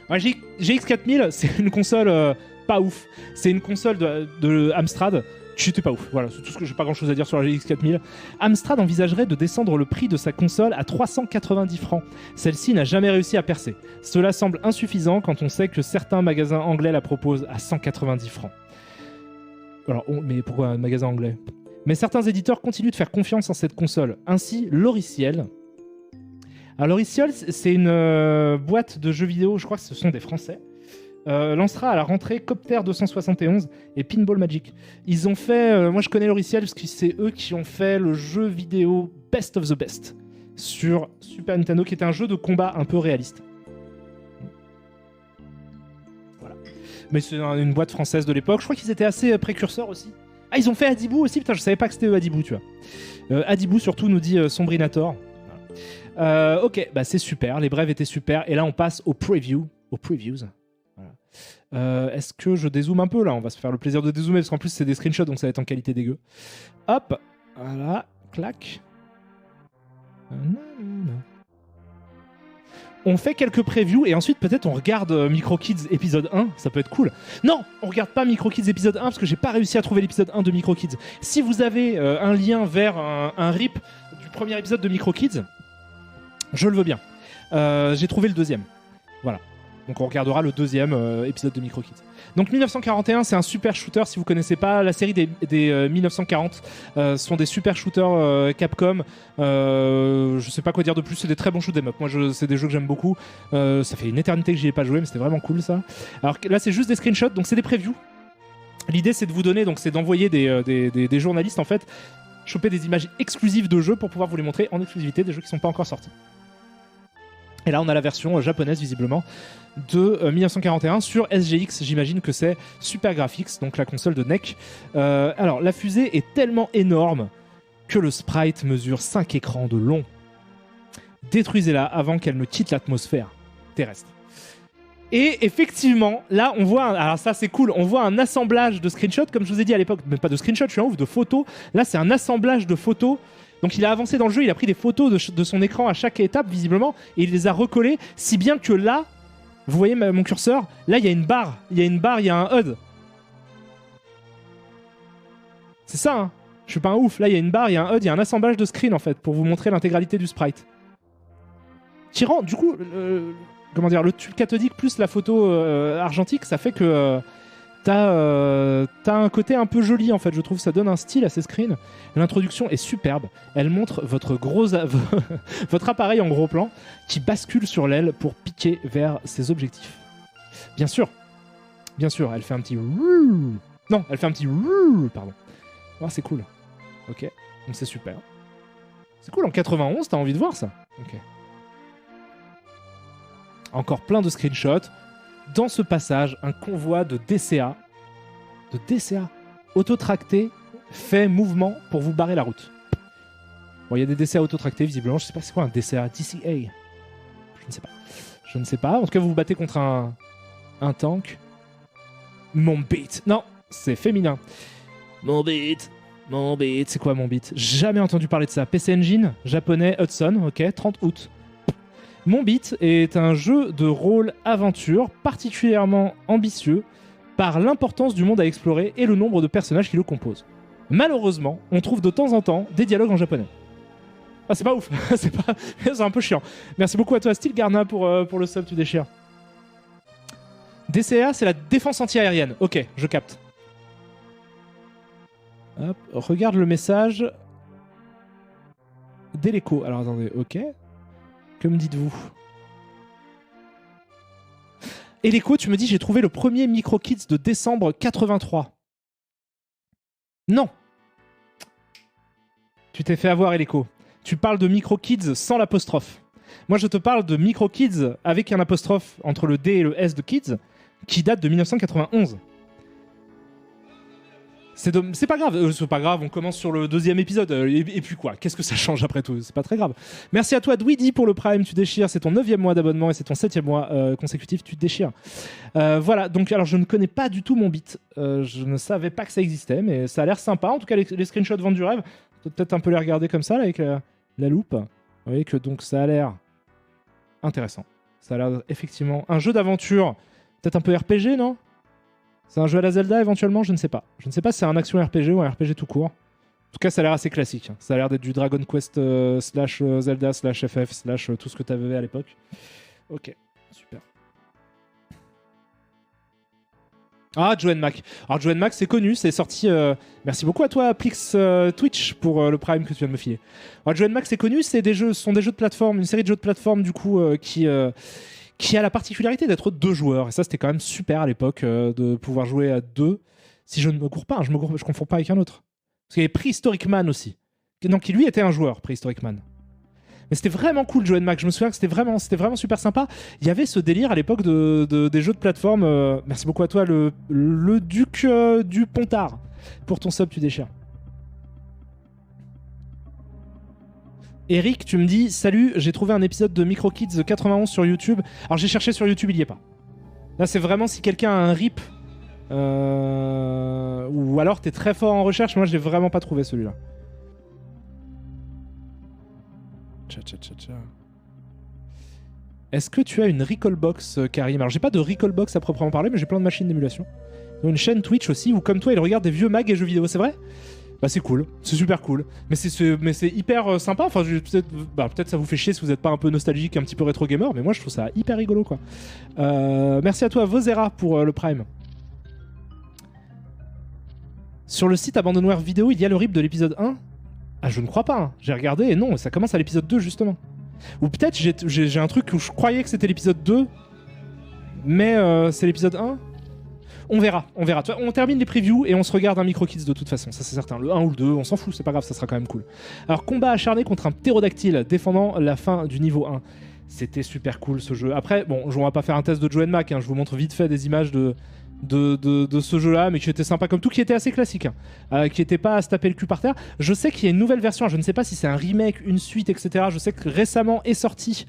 La GX 4000, c'est une console pas ouf. C'est une console de Amstrad. C'était pas ouf, voilà, c'est tout ce que j'ai pas grand chose à dire sur la GX 4000. Amstrad envisagerait de descendre le prix de sa console à 390 francs. Celle-ci n'a jamais réussi à percer. Cela semble insuffisant quand on sait que certains magasins anglais la proposent à 190 francs. Alors, mais pourquoi un magasin anglais ? Mais certains éditeurs continuent de faire confiance en cette console. Ainsi, Loriciel. Alors, Loriciel, c'est une boîte de jeux vidéo, je crois que ce sont des Français. Lancera à la rentrée Copter 271 et Pinball Magic. Ils ont fait, moi je connais Loriciel parce que c'est eux qui ont fait le jeu vidéo Best of the Best sur Super Nintendo, qui était un jeu de combat un peu réaliste. Voilà. Mais c'est une boîte française de l'époque. Je crois qu'ils étaient assez précurseurs aussi. Ah, ils ont fait Adibou aussi. Putain, je savais pas que c'était eux Adibou, tu vois. Adibou surtout nous dit Sombrinator. Voilà. Ok, bah c'est super. Les brèves étaient super. Et là on passe aux previews. Est-ce que je dézoome un peu là ? On va se faire le plaisir de dézoomer parce qu'en plus c'est des screenshots donc ça va être en qualité dégueu. Hop, voilà, clac. On fait quelques previews et ensuite peut-être on regarde Micro Kids épisode 1, ça peut être cool. Non, on regarde pas Micro Kids épisode 1 parce que j'ai pas réussi à trouver l'épisode 1 de Micro Kids. Si vous avez un lien vers un rip du premier épisode de Micro Kids, je le veux bien. J'ai trouvé le deuxième. Voilà. Donc on regardera le deuxième épisode de Micro Kids. Donc 1941, c'est un super shooter. Si vous connaissez pas, la série des 1940 sont des super shooters Capcom. Je sais pas quoi dire de plus. C'est des très bons shoot 'em up. Moi, c'est des jeux que j'aime beaucoup. Ça fait une éternité que j'y ai pas joué, mais c'était vraiment cool ça. Alors là, c'est juste des screenshots, donc c'est des previews. L'idée, c'est de vous donner, donc c'est d'envoyer des journalistes en fait, choper des images exclusives de jeux pour pouvoir vous les montrer en exclusivité, des jeux qui sont pas encore sortis. Et là, on a la version japonaise, visiblement, de 1941 sur SGX. J'imagine que c'est Super Graphics, donc la console de NEC. Alors, la fusée est tellement énorme que le sprite mesure 5 écrans de long. Détruisez-la avant qu'elle ne quitte l'atmosphère terrestre. Et effectivement, là, on voit... alors ça, c'est cool. On voit un assemblage de screenshots, comme je vous ai dit à l'époque. Même pas de screenshots, je suis un ouf, de photos. Là, c'est un assemblage de photos. Donc il a avancé dans le jeu, il a pris des photos de son écran à chaque étape, visiblement, et il les a recollées, si bien que là, vous voyez mon curseur, là il y a une barre, il y a un HUD. C'est ça, hein. Je suis pas un ouf, là il y a une barre, il y a un HUD, il y a un assemblage de screen en fait, pour vous montrer l'intégralité du sprite. Tirant, du coup, comment dire, le tube cathodique plus la photo argentique, ça fait que... T'as un côté un peu joli en fait, je trouve, ça donne un style à ces screens. L'introduction est superbe, elle montre votre appareil en gros plan qui bascule sur l'aile pour piquer vers ses objectifs. Bien sûr, elle fait un petit... Non, elle fait un petit... Pardon. Oh, c'est cool. Ok, donc c'est super. C'est cool, en 91, t'as envie de voir ça. Ok. Encore plein de screenshots. Dans ce passage, un convoi de DCA autotracté fait mouvement pour vous barrer la route. Bon, il y a des DCA autotractés, visiblement. Je sais pas c'est quoi un DCA. DCA. Je ne sais pas. En tout cas, vous vous battez contre un tank. Mon beat. Non, c'est féminin. Mon beat. C'est quoi mon beat ? Jamais entendu parler de ça. PC Engine, japonais, Hudson. Ok, 30 août. Mon Beat est un jeu de rôle aventure particulièrement ambitieux par l'importance du monde à explorer et le nombre de personnages qui le composent. malheureusement, on trouve de temps en temps des dialogues en japonais. Ah, c'est pas ouf, c'est un peu chiant. Merci beaucoup à toi, Steel Garna, pour le sub, tu déchires. DCA, c'est la défense anti-aérienne. Ok, je capte. Hop, regarde le message. Deleco. Alors attendez, ok. Que me dites-vous? Et l'écho, tu me dis, j'ai trouvé le premier MicroKids de décembre 83. Non. Tu t'es fait avoir, Eleco. Tu parles de MicroKids sans l'apostrophe. Moi, je te parle de MicroKids avec un apostrophe entre le D et le S de Kids, qui date de 1991. C'est pas grave, c'est pas grave, on commence sur le deuxième épisode, et puis quoi, qu'est-ce que ça change après tout? C'est pas très grave. Merci à toi Dwidi pour le Prime, tu déchires, c'est ton 9e mois d'abonnement et c'est ton 7e mois consécutif, tu déchires. Voilà, donc alors je ne connais pas du tout mon beat, je ne savais pas que ça existait, mais ça a l'air sympa, en tout cas les screenshots vendent du rêve, peut-être un peu les regarder comme ça là, avec la loupe. Vous voyez que donc ça a l'air intéressant, ça a l'air effectivement un jeu d'aventure, peut-être un peu RPG, non? C'est un jeu à la Zelda éventuellement, je ne sais pas. Je ne sais pas si c'est un action RPG ou un RPG tout court. En tout cas, ça a l'air assez classique. Ça a l'air d'être du Dragon Quest slash Zelda slash FF slash tout ce que tu avais à l'époque. Ok, super. Ah, Joe Mac. Alors Joe Mac, c'est connu, c'est sorti... Merci beaucoup à toi, Plix Twitch, pour le Prime que tu viens de me filer. Alors Joe Mac, c'est connu, ce sont des jeux de plateforme, une série de jeux de plateforme du coup qui a la particularité d'être 2 joueurs. Et ça, c'était quand même super à l'époque de pouvoir jouer à 2. Si je ne me cours pas, je confonds pas avec un autre. Parce qu'il y avait Prehistoric Man aussi. Donc, qui lui était un joueur, Prehistoric Man. Mais c'était vraiment cool, Joe Mac. Je me souviens que c'était vraiment super sympa. Il y avait ce délire à l'époque des jeux de plateforme. Merci beaucoup à toi, le duc du Pontard. Pour ton sub, tu déchires. Eric, tu me dis, salut, j'ai trouvé un épisode de MicroKids 91 sur YouTube. Alors j'ai cherché sur YouTube, il y est pas. Là, c'est vraiment si quelqu'un a un rip, ou alors t'es très fort en recherche. Moi, je l'ai vraiment pas trouvé celui-là. Est-ce que tu as une Recallbox, Karim? Alors j'ai pas de Recallbox à proprement parler, mais j'ai plein de machines d'émulation. Une chaîne Twitch aussi où, comme toi, il regarde des vieux mags et jeux vidéo, c'est vrai? Bah c'est cool, c'est super cool. Mais c'est hyper sympa. Enfin, peut-être ça vous fait chier si vous n'êtes pas un peu nostalgique, un petit peu rétro gamer, mais moi je trouve ça hyper rigolo quoi. Merci à toi Vozera pour le Prime. Sur le site Abandonware Vidéo, il y a le rip de l'épisode 1. Ah je ne crois pas, hein. J'ai regardé et non, ça commence à l'épisode 2 justement. Ou peut-être j'ai un truc où je croyais que c'était l'épisode 2, mais c'est l'épisode 1. On verra. On termine les previews et on se regarde un MicroKids de toute façon, ça c'est certain. Le 1 ou le 2, on s'en fout, c'est pas grave, ça sera quand même cool. Alors, combat acharné contre un ptérodactyle défendant la fin du niveau 1. C'était super cool ce jeu. Après, bon, on va pas faire un test de Joe Mac, hein, je vous montre vite fait des images de ce jeu-là, mais qui était sympa comme tout, qui était assez classique, hein, qui était pas à se taper le cul par terre. Je sais qu'il y a une nouvelle version, je ne sais pas si c'est un remake, une suite, etc. Je sais que récemment est sorti.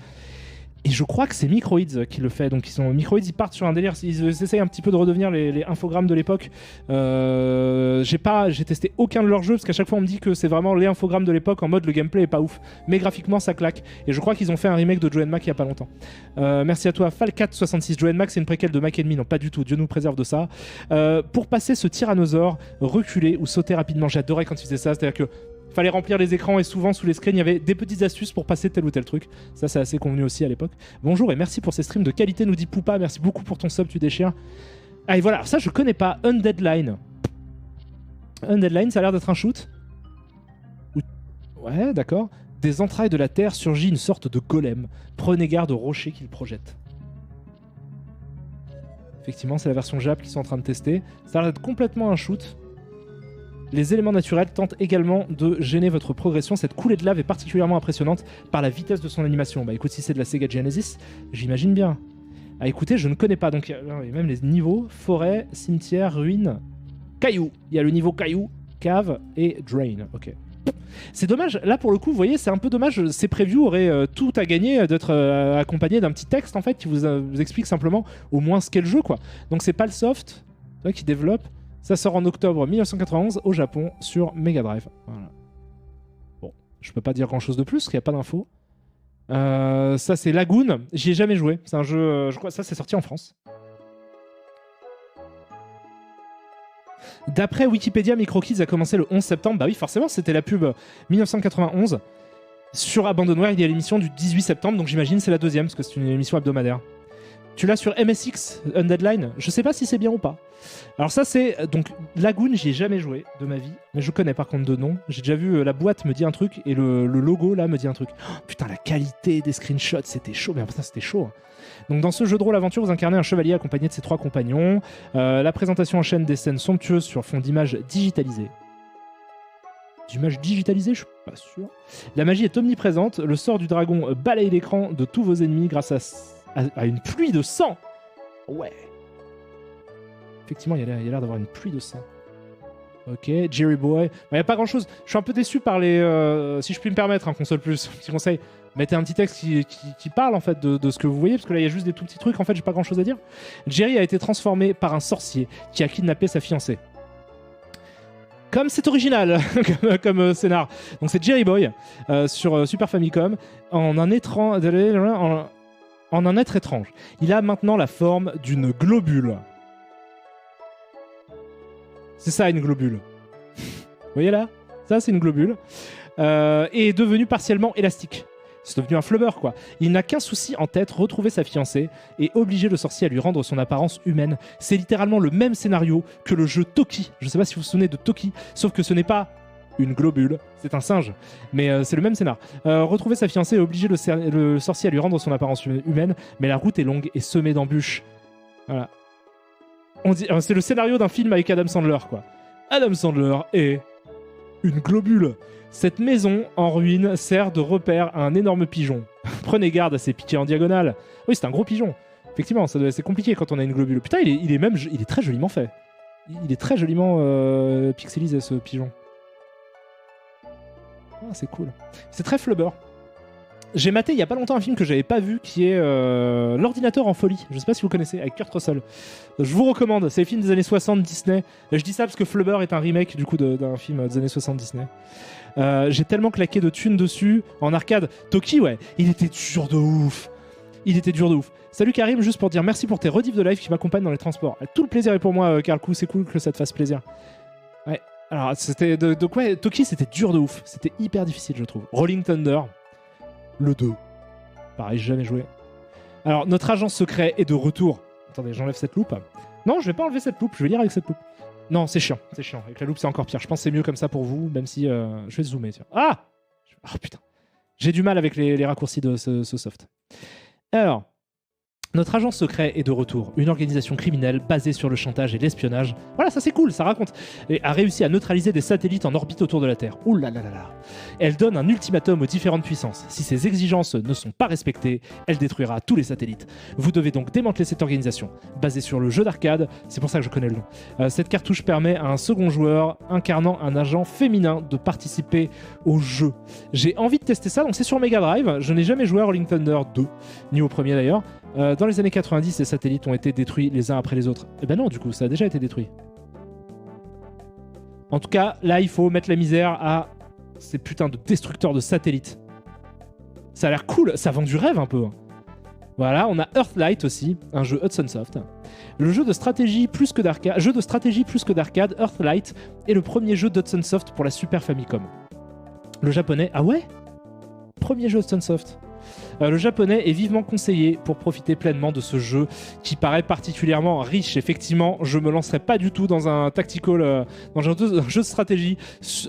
Et je crois que c'est Microids qui le fait. Donc Microids, ils partent sur un délire. Ils essayent un petit peu de redevenir les infogrammes de l'époque. J'ai testé aucun de leurs jeux parce qu'à chaque fois on me dit que c'est vraiment les infogrammes de l'époque en mode le gameplay est pas ouf. Mais graphiquement ça claque. Et je crois qu'ils ont fait un remake de Joe Mac il y a pas longtemps. Merci à toi Falcat66. Joe Mac c'est une préquelle de Mac Enemy. Non pas du tout. Dieu nous préserve de ça. Pour passer ce tyrannosaure, reculer ou sauter rapidement. J'adorais quand ils faisaient ça. C'est-à-dire que fallait remplir les écrans et souvent sous les screens il y avait des petites astuces pour passer tel ou tel truc. Ça c'est assez convenu aussi à l'époque. Bonjour et merci pour ces streams de qualité, nous dit Poupa. Merci beaucoup pour ton sub, tu déchires. Ah et voilà, alors ça je connais pas. Undeadline. Undeadline, ça a l'air d'être un shoot. Ouais, d'accord. Des entrailles de la terre surgit une sorte de golem. Prenez garde aux rochers qu'il projette. Effectivement, c'est la version Jap qu'ils sont en train de tester. Ça a l'air d'être complètement un shoot. Les éléments naturels tentent également de gêner votre progression. Cette coulée de lave est particulièrement impressionnante par la vitesse de son animation. Bah écoute, si c'est de la Sega Genesis, j'imagine bien. Ah écoutez, je ne connais pas. Donc il y a même les niveaux, forêt, cimetière, ruine, caillou. Il y a le niveau caillou, cave et drain. Ok. C'est dommage, là pour le coup, vous voyez, c'est un peu dommage. Ces previews auraient tout à gagner d'être accompagnés d'un petit texte en fait qui vous explique simplement au moins ce qu'est le jeu quoi. Donc c'est Palsoft qui développe. Ça sort en octobre 1991 au Japon sur Mega Drive. Voilà. Bon, je peux pas dire grand chose de plus, parce qu'il n'y a pas d'infos. Ça c'est Lagoon, j'y ai jamais joué. C'est un jeu, je crois, ça c'est sorti en France. D'après Wikipédia, Microkids a commencé le 11 septembre. Bah oui, forcément, c'était la pub 1991. Sur Abandonware, il y a l'émission du 18 septembre, donc j'imagine c'est la deuxième, parce que c'est une émission hebdomadaire. Tu l'as sur MSX, Undeadline. Je sais pas si c'est bien ou pas. Alors ça, c'est... Donc, Lagoon, j'y ai jamais joué de ma vie, mais je connais par contre de nom. J'ai déjà vu la boîte me dit un truc, et le logo, là, me dit un truc. Oh, putain, la qualité des screenshots, c'était chaud. Mais putain, c'était chaud. Donc dans ce jeu de rôle aventure, vous incarnez un chevalier accompagné de ses 3 compagnons. La présentation enchaîne des scènes somptueuses sur fond d'images digitalisées. D'images digitalisées, je suis pas sûr. La magie est omniprésente. Le sort du dragon balaye l'écran de tous vos ennemis grâce à une pluie de sang. Ouais. Effectivement, il y a l'air d'avoir une pluie de sang. Ok, Jerry Boy. Il n'y a pas grand chose. Je suis un peu déçu par les. Si je puis me permettre, un console plus, petit conseil. Mettez un petit texte qui parle en fait de ce que vous voyez, parce que là il y a juste des tout petits trucs, en fait j'ai pas grand chose à dire. Jerry a été transformé par un sorcier qui a kidnappé sa fiancée. Comme c'est original comme scénar. Donc c'est Jerry Boy sur Super Famicom en un être étrange. Il a maintenant la forme d'une globule. C'est ça une globule. Vous voyez là? Ça c'est une globule. Et est devenu partiellement élastique. C'est devenu un flubber, quoi. Il n'a qu'un souci en tête, retrouver sa fiancée et obliger le sorcier à lui rendre son apparence humaine. C'est littéralement le même scénario que le jeu Toki. Je ne sais pas si vous vous souvenez de Toki, sauf que ce n'est pas une globule, c'est un singe. Mais c'est le même scénar. Retrouver sa fiancée et obliger le sorcier à lui rendre son apparence humaine, mais la route est longue et semée d'embûches. Voilà. C'est le scénario d'un film avec Adam Sandler, quoi. Adam Sandler est une globule. Cette maison en ruine sert de repère à un énorme pigeon. Prenez garde à ces piquets en diagonale. Oui, c'est un gros pigeon. Effectivement, c'est compliqué quand on a une globule. Putain, il est très joliment fait. Il est très joliment pixelisé, ce pigeon. Ah, c'est cool. C'est très flubber. J'ai maté il y a pas longtemps un film que j'avais pas vu qui est L'ordinateur en folie. Je sais pas si vous connaissez, avec Kurt Russell. Je vous recommande, c'est les films des années 60 Disney. Je dis ça parce que Flubber est un remake du coup d'un film des années 60 Disney. J'ai tellement claqué de thunes dessus en arcade. Toki, ouais, il était dur de ouf. Il était dur de ouf. Salut Karim, juste pour dire merci pour tes rediffs de live qui m'accompagnent dans les transports. Tout le plaisir est pour moi, Karlkou, c'est cool que ça te fasse plaisir. Ouais, alors c'était de quoi Toki, c'était dur de ouf. C'était hyper difficile, je trouve. Rolling Thunder, le 2. Pareil, jamais joué. Alors, notre agent secret est de retour. Attendez, j'enlève cette loupe. Non, je vais pas enlever cette loupe, je vais lire avec cette loupe. Non, c'est chiant, c'est chiant. Avec la loupe, c'est encore pire. Je pense que c'est mieux comme ça pour vous, même si je vais zoomer. Tiens. Ah oh, putain. J'ai du mal avec les raccourcis de ce soft. Alors, notre agent secret est de retour. Une organisation criminelle basée sur le chantage et l'espionnage. Voilà, ça c'est cool, ça raconte. Et a réussi à neutraliser des satellites en orbite autour de la Terre. Ouh là là là là. Elle donne un ultimatum aux différentes puissances. Si ces exigences ne sont pas respectées, elle détruira tous les satellites. Vous devez donc démanteler cette organisation. Basée sur le jeu d'arcade, c'est pour ça que je connais le nom. Cette cartouche permet à un second joueur incarnant un agent féminin de participer au jeu. J'ai envie de tester ça, donc c'est sur Mega Drive. Je n'ai jamais joué à Rolling Thunder 2, ni au premier d'ailleurs. Dans les années 90, les satellites ont été détruits les uns après les autres. Eh ben non, du coup, ça a déjà été détruit. En tout cas, là, il faut mettre la misère à ces putains de destructeurs de satellites. Ça a l'air cool, ça vend du rêve un peu. Voilà, on a Earthlight aussi, un jeu Hudson Soft. Le jeu de stratégie plus que d'arcade, Earthlight est le premier jeu d'Hudson Soft pour la Super Famicom. Le japonais, ah ouais ? Premier jeu Hudson Soft. Le japonais est vivement conseillé pour profiter pleinement de ce jeu qui paraît particulièrement riche. Effectivement, je me lancerai pas du tout dans un tactical, dans un jeu de stratégie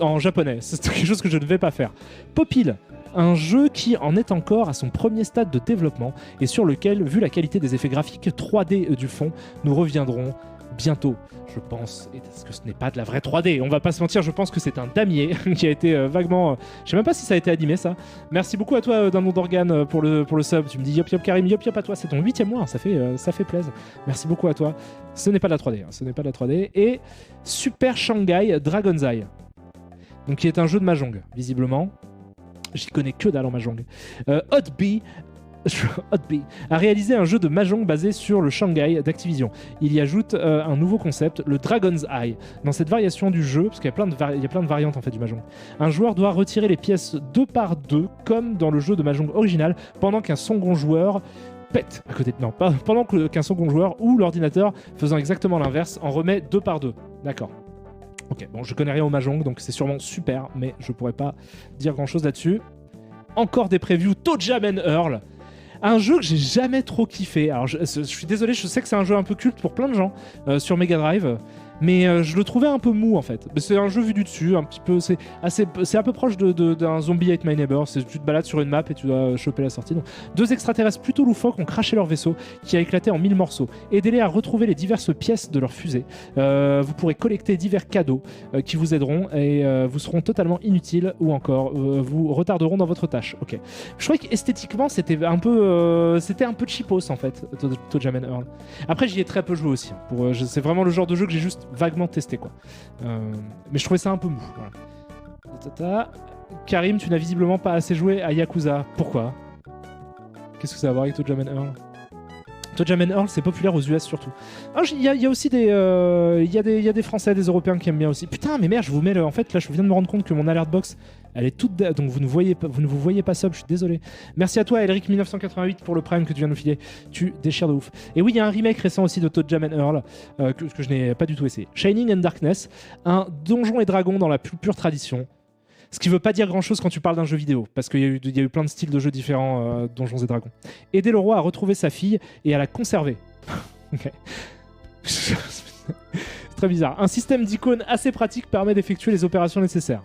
en japonais. C'est quelque chose que je ne vais pas faire. Popil, un jeu qui en est encore à son premier stade de développement et sur lequel, vu la qualité des effets graphiques 3D du fond, nous reviendrons bientôt, je pense. Est-ce que ce n'est pas de la vraie 3D? On va pas se mentir, je pense que c'est un damier qui a été vaguement... Je sais même pas si ça a été animé, ça. Merci beaucoup à toi, d'un nom d'organe, pour le sub. Tu me dis yop yop Karim, yop yop à toi. C'est ton 8e mois, ça fait plaisir. Merci beaucoup à toi. Ce n'est pas de la 3D, hein. Ce n'est pas de la 3D. Et Super Shanghai Dragon's Eye. Donc qui est un jeu de Mahjong, visiblement. J'y connais que dalle en Mahjong. Hotbee a réalisé un jeu de Mahjong basé sur le Shanghai d'Activision. Il y ajoute un nouveau concept, le Dragon's Eye. Dans cette variation du jeu, parce qu'il y a plein de variantes en fait du Mahjong, un joueur doit retirer les pièces 2 par 2 comme dans le jeu de Mahjong original, pendant qu'un second joueur pète à côté de... Non, pendant qu'un second joueur ou l'ordinateur, faisant exactement l'inverse, en remet 2 par 2. D'accord. Ok, bon, je connais rien au Mahjong, donc c'est sûrement super, mais je pourrais pas dire grand-chose là-dessus. Encore des previews, Toadjam and Earl. Un jeu que j'ai jamais trop kiffé. Alors je suis désolé, je sais que c'est un jeu un peu culte pour plein de gens sur Mega Drive, mais je le trouvais un peu mou en fait. C'est un jeu vu du dessus, un petit peu, c'est un peu proche d'un Zombie Ate My Neighbor. Tu te balades sur une map et tu dois choper la sortie. Donc, deux extraterrestres plutôt loufoques ont craché leur vaisseau qui a éclaté en 1000 morceaux. Aidez-les à retrouver les diverses pièces de leur fusée. Vous pourrez collecter divers cadeaux qui vous aideront et vous seront totalement inutiles ou encore vous retarderont dans votre tâche. Ok. Je trouvais qu'esthétiquement c'était un peu cheapos en fait, Toadjam and Earl. Après j'y ai très peu joué aussi. C'est vraiment le genre de jeu que j'ai juste vaguement testé quoi. Mais je trouvais ça un peu mou. Voilà. Karim, tu n'as visiblement pas assez joué à Yakuza. Pourquoi? Qu'est-ce que ça a à voir avec Toadjam and Earl? Toadjam and Earl, c'est populaire aux US surtout. Il y a aussi des, il y a des Français, des Européens qui aiment bien aussi. Putain, mais merde, je vous mets en fait là, je viens de me rendre compte que mon alert box, elle est toute, donc vous ne vous voyez pas sub. Je suis désolé. Merci à toi, Elric 1988 pour le prime que tu viens de nous filer. Tu déchires de ouf. Et oui, il y a un remake récent aussi de Toadjam and Earl que je n'ai pas du tout essayé. Shining and Darkness, un donjon et dragon dans la plus pure tradition. Ce qui veut pas dire grand chose quand tu parles d'un jeu vidéo, parce qu'il y a eu plein de styles de jeux différents, Donjons et Dragons. Aider le roi à retrouver sa fille et à la conserver. Ok. C'est très bizarre. Un système d'icônes assez pratique permet d'effectuer les opérations nécessaires.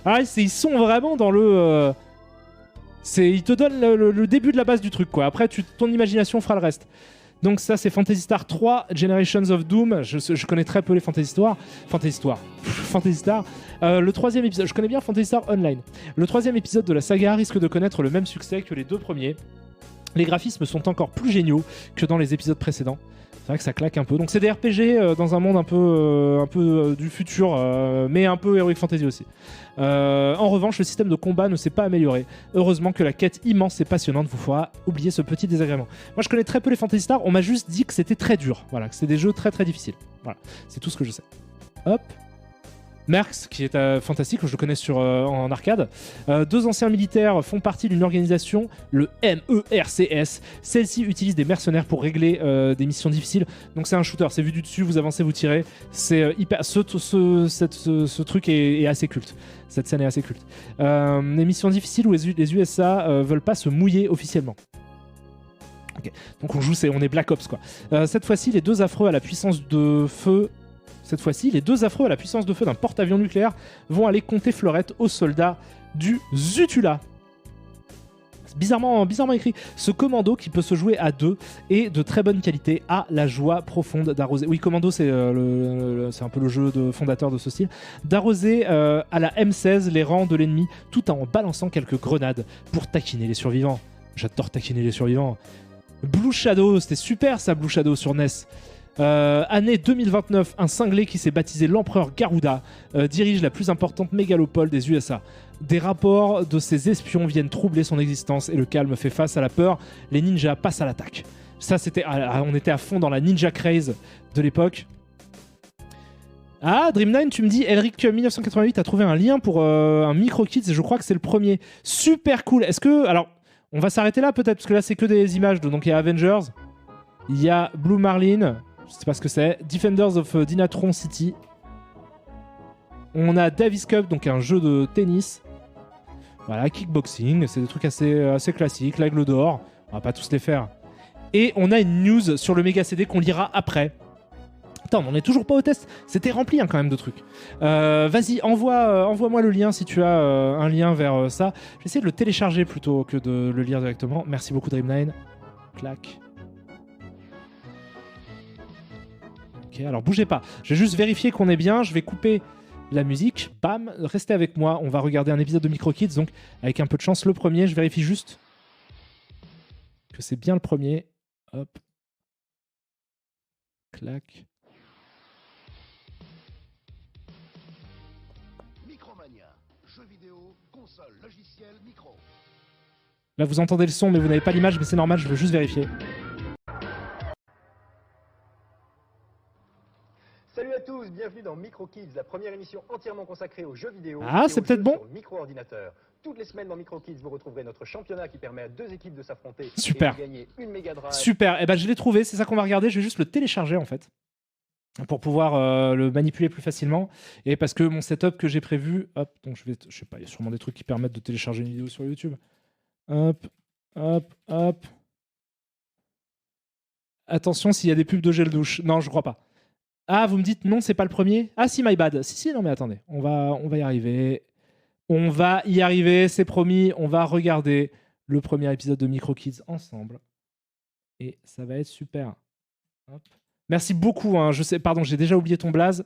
Ah, ils sont vraiment dans le. Ils te donnent le début de la base du truc, quoi. Après, ton imagination fera le reste. Donc ça c'est Phantasy Star 3, Generations of Doom. Je connais très peu les Phantasy Star. Le troisième épisode, je connais bien Phantasy Star Online. Le troisième épisode de la saga risque de connaître le même succès que les deux premiers. Les graphismes sont encore plus géniaux que dans les épisodes précédents. C'est vrai que ça claque un peu. Donc c'est des RPG dans un monde un peu du futur, mais un peu Heroic Fantasy aussi. En revanche, le système de combat ne s'est pas amélioré. Heureusement que la quête immense et passionnante vous fera oublier ce petit désagrément. Moi, je connais très peu les Phantasy Star. On m'a juste dit que c'était très dur. Voilà, que c'est des jeux très très difficiles. Voilà, c'est tout ce que je sais. Hop. Merx, qui est fantastique, je le connais en arcade. Deux anciens militaires font partie d'une organisation, le MERCS. Celle-ci utilise des mercenaires pour régler des missions difficiles. Donc c'est un shooter, c'est vu du dessus, vous avancez, vous tirez. C'est hyper. Ce truc est assez culte. Cette scène est assez culte. Des missions difficiles où les USA veulent pas se mouiller officiellement. Okay. Donc on est Black Ops quoi. Cette fois-ci, les deux affreux à la puissance de feu. Cette fois-ci, les deux affreux à la puissance de feu d'un porte-avions nucléaire vont aller compter fleurette aux soldats du Zutula. C'est bizarrement écrit. Ce commando qui peut se jouer à deux est de très bonne qualité, a la joie profonde d'arroser. Oui, commando, c'est un peu le jeu fondateur de ce style. D'arroser à la M16 les rangs de l'ennemi tout en balançant quelques grenades pour taquiner les survivants. J'adore taquiner les survivants. Blue Shadow, c'était super ça, Blue Shadow sur NES. Année 2029, un cinglé qui s'est baptisé l'empereur Garuda dirige la plus importante mégalopole des USA. Des rapports de ses espions viennent troubler son existence et le calme fait face à la peur. Les ninjas passent à l'attaque. Ça, on était à fond dans la ninja craze de l'époque. Ah, Dream9, tu me dis, Elric 1988 a trouvé un lien pour un Micro Kids et je crois que c'est le premier. Super cool. Est-ce que... Alors, on va s'arrêter là peut-être parce que là, c'est que des images. Donc, il y a Avengers, il y a Blue Marlin... Je sais pas ce que c'est. Defenders of Dynatron City. On a Davis Cup, donc un jeu de tennis. Voilà, kickboxing, c'est des trucs assez classiques. L'aigle d'or, on va pas tous les faire. Et on a une news sur le méga CD qu'on lira après. Attends, on n'est toujours pas au test. C'était rempli quand même de trucs. Vas-y, envoie-moi le lien si tu as un lien vers ça. Je vais essayer de le télécharger plutôt que de le lire directement. Merci beaucoup Dream9. Clac. Ok, alors bougez pas. Je vais juste vérifier qu'on est bien. Je vais couper la musique. Bam, restez avec moi. On va regarder un épisode de Micro Kids. Donc, avec un peu de chance, le premier. Je vérifie juste que c'est bien le premier. Hop. Clac. Micromania. Jeux vidéo, console, logiciel, micro. Là, vous entendez le son, mais vous n'avez pas l'image. Mais c'est normal, je veux juste vérifier. Salut à tous, bienvenue dans Micro Kids, la première émission entièrement consacrée aux jeux vidéo. Ah, c'est peut-être bon. Sur micro-ordinateur. Toutes les semaines dans Micro Kids, vous retrouverez notre championnat qui permet à deux équipes de s'affronter. Super. Et de gagner une Mega Drive. Super. Et ben je l'ai trouvé, c'est ça qu'on va regarder. Je vais juste le télécharger en fait. pour pouvoir le manipuler plus facilement. Et parce que mon setup que j'ai prévu, hop, donc je sais pas, il y a sûrement des trucs qui permettent de télécharger une vidéo sur YouTube. Hop, hop, hop. Attention s'il y a des pubs de gel douche. Non, je crois pas. Ah, vous me dites non, c'est pas le premier. Ah si, my bad. Si, non mais attendez, on va y arriver. On va y arriver, c'est promis. On va regarder le premier épisode de Micro Kids ensemble. Et ça va être super. Hop. Merci beaucoup. Hein. Je sais, pardon, j'ai déjà oublié ton blaze.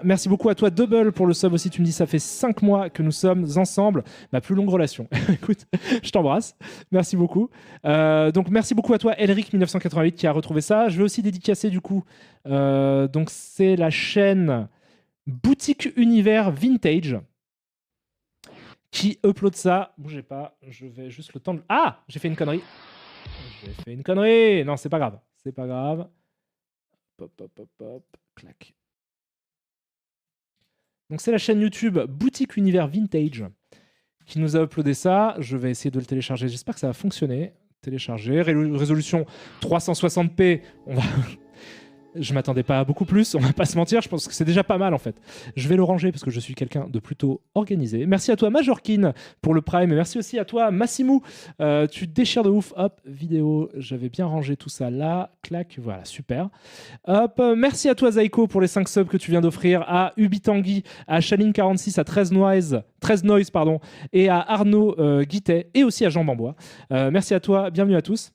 Merci beaucoup à toi, Double, pour le sub aussi. Tu me dis, ça fait 5 mois que nous sommes ensemble. Ma plus longue relation. Écoute, je t'embrasse. Merci beaucoup. Donc, merci beaucoup à toi, Elric1988, qui a retrouvé ça. Je vais aussi dédicacer, du coup. Donc, c'est la chaîne Boutique Univers Vintage qui upload ça. Bougez pas, je vais juste le temps de... Ah, j'ai fait une connerie. J'ai fait une connerie. Non, c'est pas grave. C'est pas grave. Pop, pop, pop, pop. Clac. Donc c'est la chaîne YouTube Boutique Univers Vintage qui nous a uploadé ça. Je vais essayer de le télécharger. J'espère que ça va fonctionner. Télécharger. Résolution 360p. On va... Je m'attendais pas à beaucoup plus, on va pas se mentir, je pense que c'est déjà pas mal en fait. Je vais le ranger parce que je suis quelqu'un de plutôt organisé. Merci à toi Majorkin pour le Prime et merci aussi à toi Massimou. Tu déchires de ouf. Hop, vidéo, j'avais bien rangé tout ça là. Clac, voilà, super. Hop, merci à toi Zaiko pour les 5 subs que tu viens d'offrir, à Ubitanguy, à Chaline46, à 13 Noise pardon, et à Arnaud Guittet et aussi à Jean Bambois. Merci à toi, bienvenue à tous.